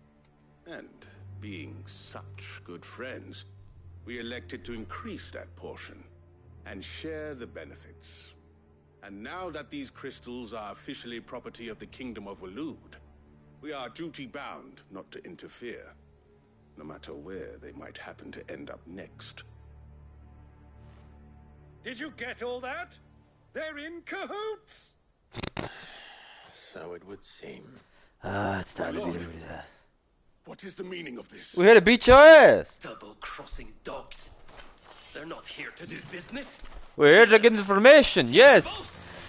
And being such good friends, we elected to increase that portion and share the benefits. And now that these crystals are officially property of the Kingdom of Waloed, we are duty-bound not to interfere, no matter where they might happen to end up next. Did you get all that? They're in cahoots! So it would seem. It's time to My lord. do that. What is the meaning of this? We're here to beat your ass. Double-crossing dogs. They're not here to do business. We're here to get information. Yes.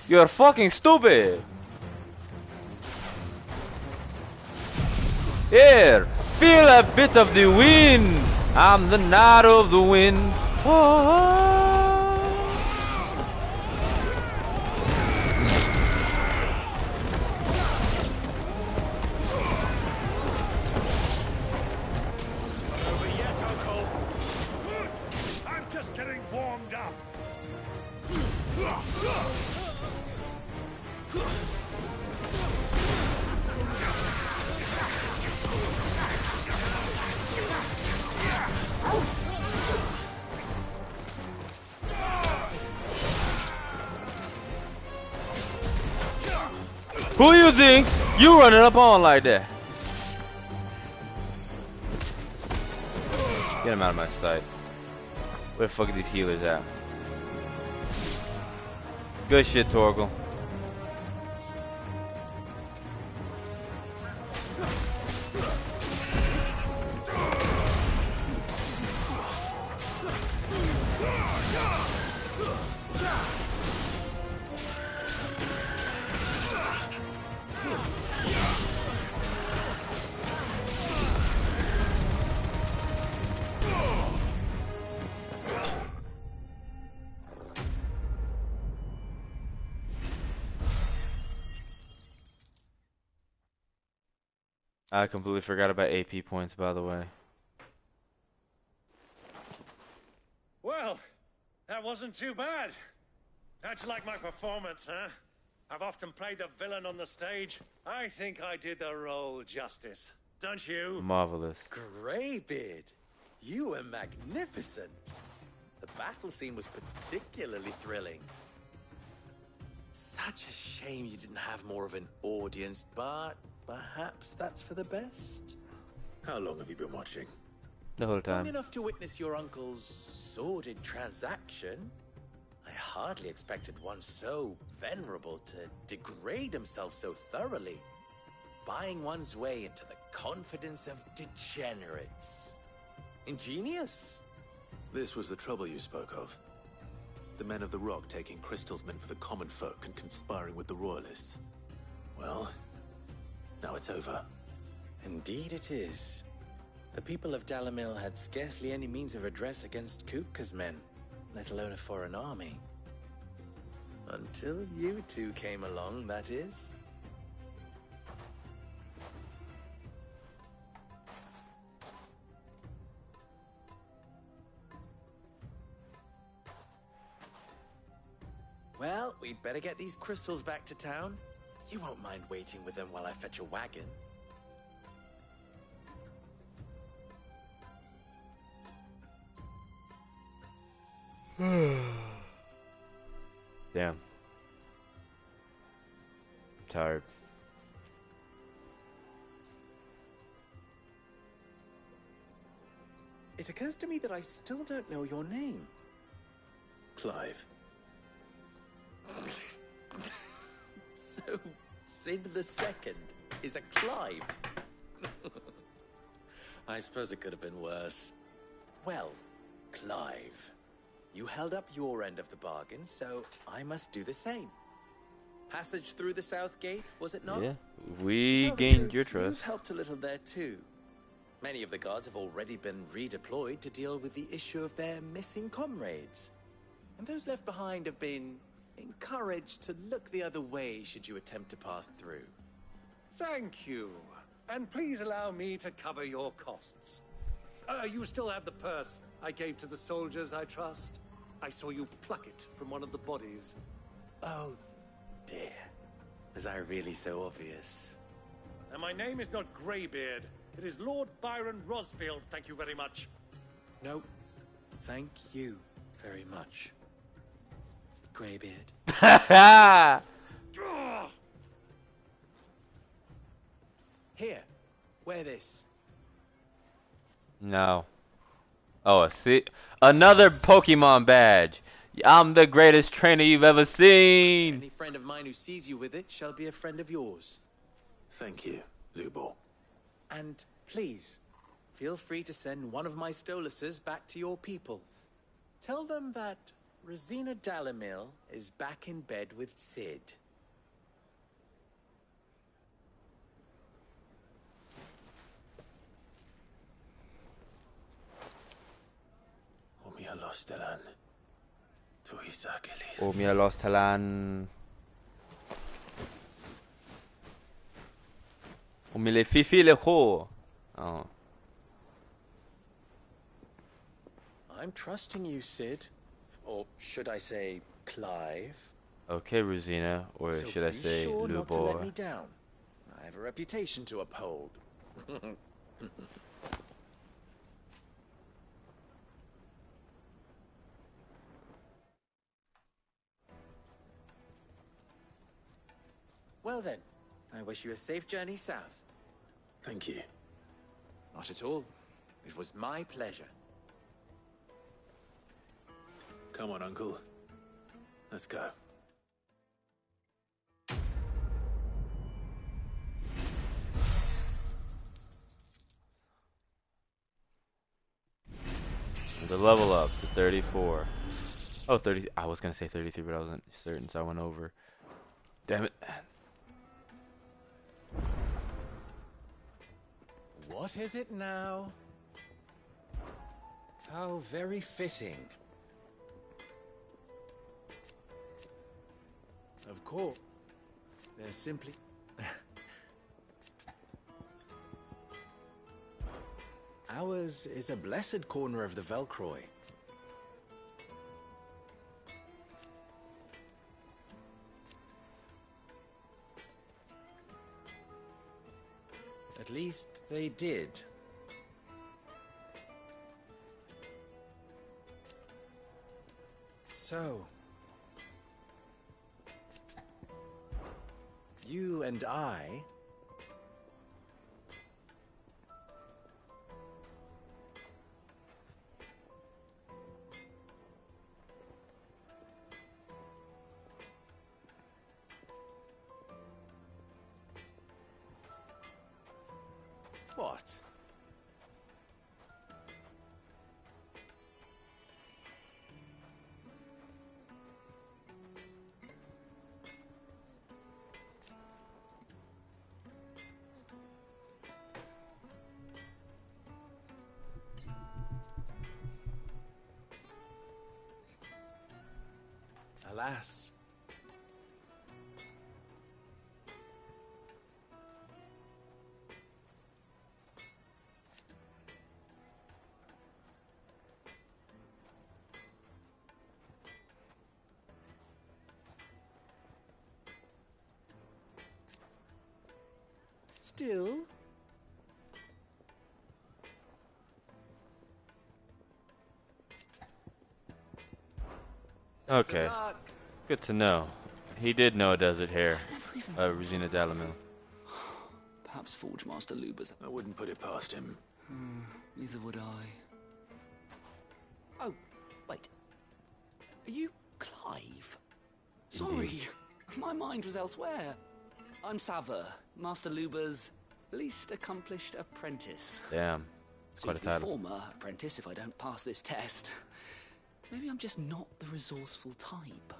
You're fucking stupid. Here, feel a bit of the wind. I'm the night of the wind. Over yet, Uncle. Good. I'm just getting warmed up. Who you think you running up on like that? Get him out of my sight. Where the fuck are these healers at? Good shit, Torgal. I completely forgot about AP points, by the way. Well, that wasn't too bad. How'd you like my performance, huh? I've often played the villain on the stage. I think I did the role justice. Don't you? Marvelous. Greybeard, you were magnificent. The battle scene was particularly thrilling. Such a shame you didn't have more of an audience, but perhaps that's for the best. How long have you been watching? The whole Long time. enough to witness your uncle's sordid transaction. I hardly expected one so venerable to degrade himself so thoroughly. Buying one's way into the confidence of degenerates. Ingenious. This was the trouble you spoke of. The men of the Rock taking crystals meant for the common folk and conspiring with the Royalists. Well, now it's over. Indeed it is. The people of Dalamil had scarcely any means of redress against Kupka's men, let alone a foreign army. Until you two came along, that is. Well, we'd better get these crystals back to town. You won't mind waiting with them while I fetch a wagon. Damn. I'm tired. It occurs to me that I still don't know your name. Clive. So, Sid the Second is a Clive. I suppose it could have been worse. Well, Clive, you held up your end of the bargain, so I must do the same. Passage through the South Gate, was it not? Yeah, we To tell the gained truth, your trust. You've helped a little there too. Many of the guards have already been redeployed to deal with the issue of their missing comrades. And those left behind have been encouraged to look the other way should you attempt to pass through. Thank you. And please allow me to cover your costs. You still have the purse I gave to the soldiers, I trust? I saw you pluck it from one of the bodies. Oh, dear. Was I really so obvious? And my name is not Greybeard. It is Lord Byron Rosfield, thank you very much. No, thank you very much, Greybeard. Here, wear this. No. Oh, see, another Pokemon badge. I'm the greatest trainer you've ever seen. Any friend of mine who sees you with it shall be a friend of yours. Thank you, Lubor. And please, feel free to send one of my Stoluses back to your people. Tell them that Rosina Dalamil is back in bed with Sid. Omnia Lostelan. Tuisakelis. Omnia Lostelan. Omile fifi le ho. Oh. I'm trusting you, Sid. Or should I say, Clive? Okay, Rosina, or So should I be say sure not to let Lubor? me down. I have a reputation to uphold. Well then, I wish you a safe journey south. Thank you. Not at all. It was my pleasure. Come on, Uncle. Let's go. The level up to 34. Oh, 30. I was gonna say 33, but I wasn't certain, so I went over. Damn it. What is it now? How very fitting. Of course. They're simply... Ours is a blessed corner of the Velcroy. At least they did. So, you and I what? Alas. Still. Okay. Good to know. He did know a desert hair. Rosina Dalamil. Perhaps Forge Master Luber's. I wouldn't put it past him. Neither would I. Oh, wait. Are you Clive? Sorry, my mind was elsewhere. I'm Sava, Master Luber's least accomplished apprentice. Damn. It's quite a Soon to be title. former apprentice if I don't pass this test. Maybe I'm just not the resourceful type.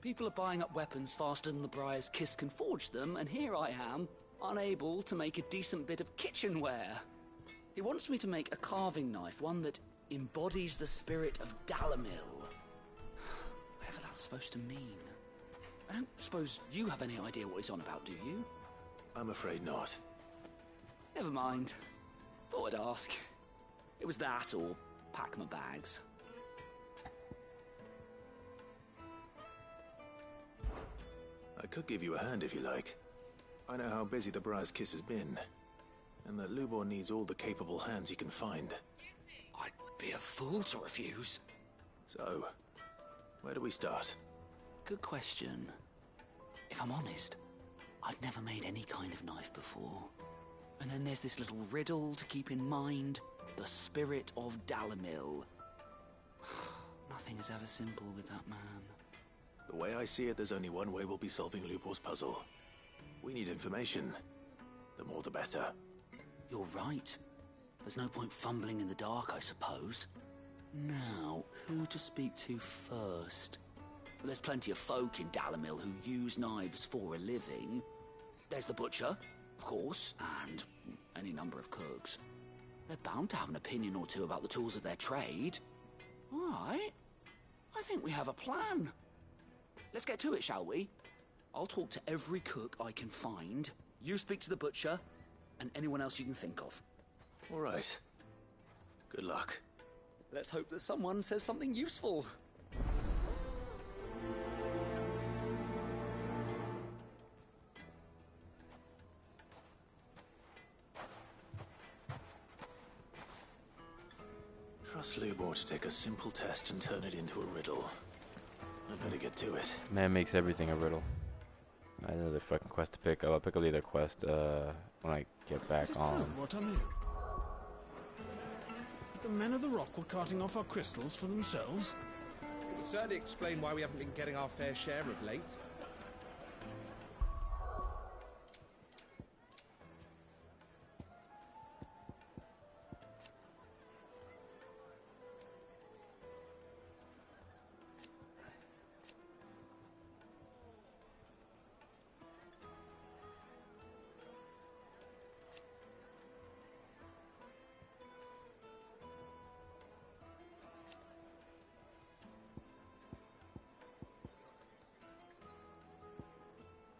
People are buying up weapons faster than the Briar's Kiss can forge them, and here I am, unable to make a decent bit of kitchenware. He wants me to make a carving knife, one that embodies the spirit of Dalamil. Whatever that's supposed to mean. I don't suppose you have any idea what he's on about, do you? I'm afraid not. Never mind. Thought I'd ask. It was that or pack my bags. I could give you a hand if you like. I know how busy the Briar's Kiss has been, and that Lubor needs all the capable hands he can find. I'd be a fool to refuse. So, where do we start? Good question. If I'm honest, I've never made any kind of knife before. And then there's this little riddle to keep in mind. The spirit of Dalamil. Nothing is ever simple with that man. The way I see it, there's only one way we'll be solving Lubor's puzzle. We need information. The more the better. You're right. There's no point fumbling in the dark, I suppose. Now, who to speak to first? Well, there's plenty of folk in Dalamil who use knives for a living. There's the butcher, of course, and any number of cooks. They're bound to have an opinion or two about the tools of their trade. All right. I think we have a plan. Let's get to it, shall we? I'll talk to every cook I can find. You speak to the butcher, and anyone else you can think of. All right. Good luck. Let's hope that someone says something useful. Trust Lubor to take a simple test and turn it into a riddle. I better get to it. Man makes everything a riddle. I have another fucking quest to pick up. I'll pick up the other quest when I get back Is it on. true what I knew? That the men of the rock were carting off our crystals for themselves? It would certainly explain why we haven't been getting our fair share of late.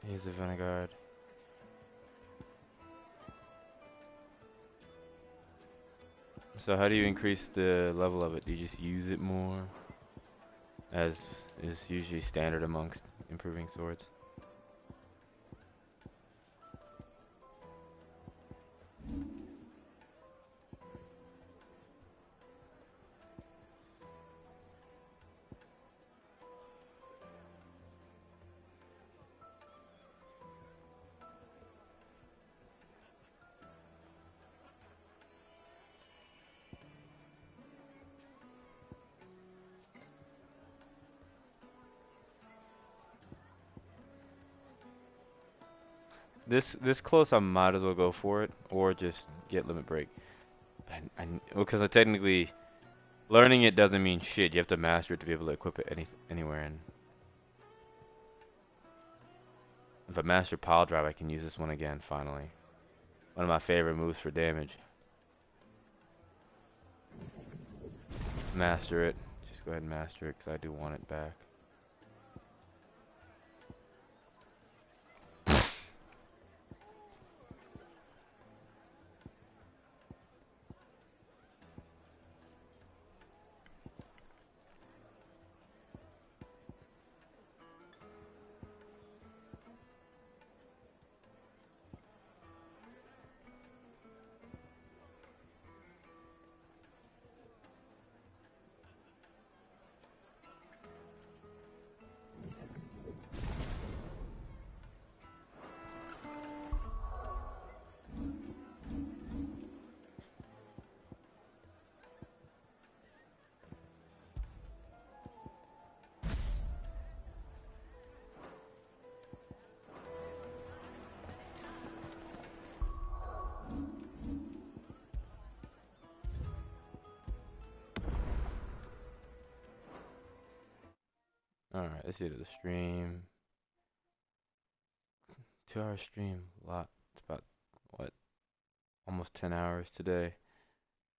Here's the Vanguard. So how do you increase the level of it? Do you just use it more? As is usually standard amongst improving swords. This close, I might as well go for it, or just get limit break. Because I technically, learning it doesn't mean shit. You have to master it to be able to equip it anywhere. And if I master pile drive, I can use this one again. Finally, one of my favorite moves for damage. Master it. Just go ahead and master it, because I do want it back. Alright, let's see to the stream. 2 hour stream, a lot. It's about, what, almost 10 hours today.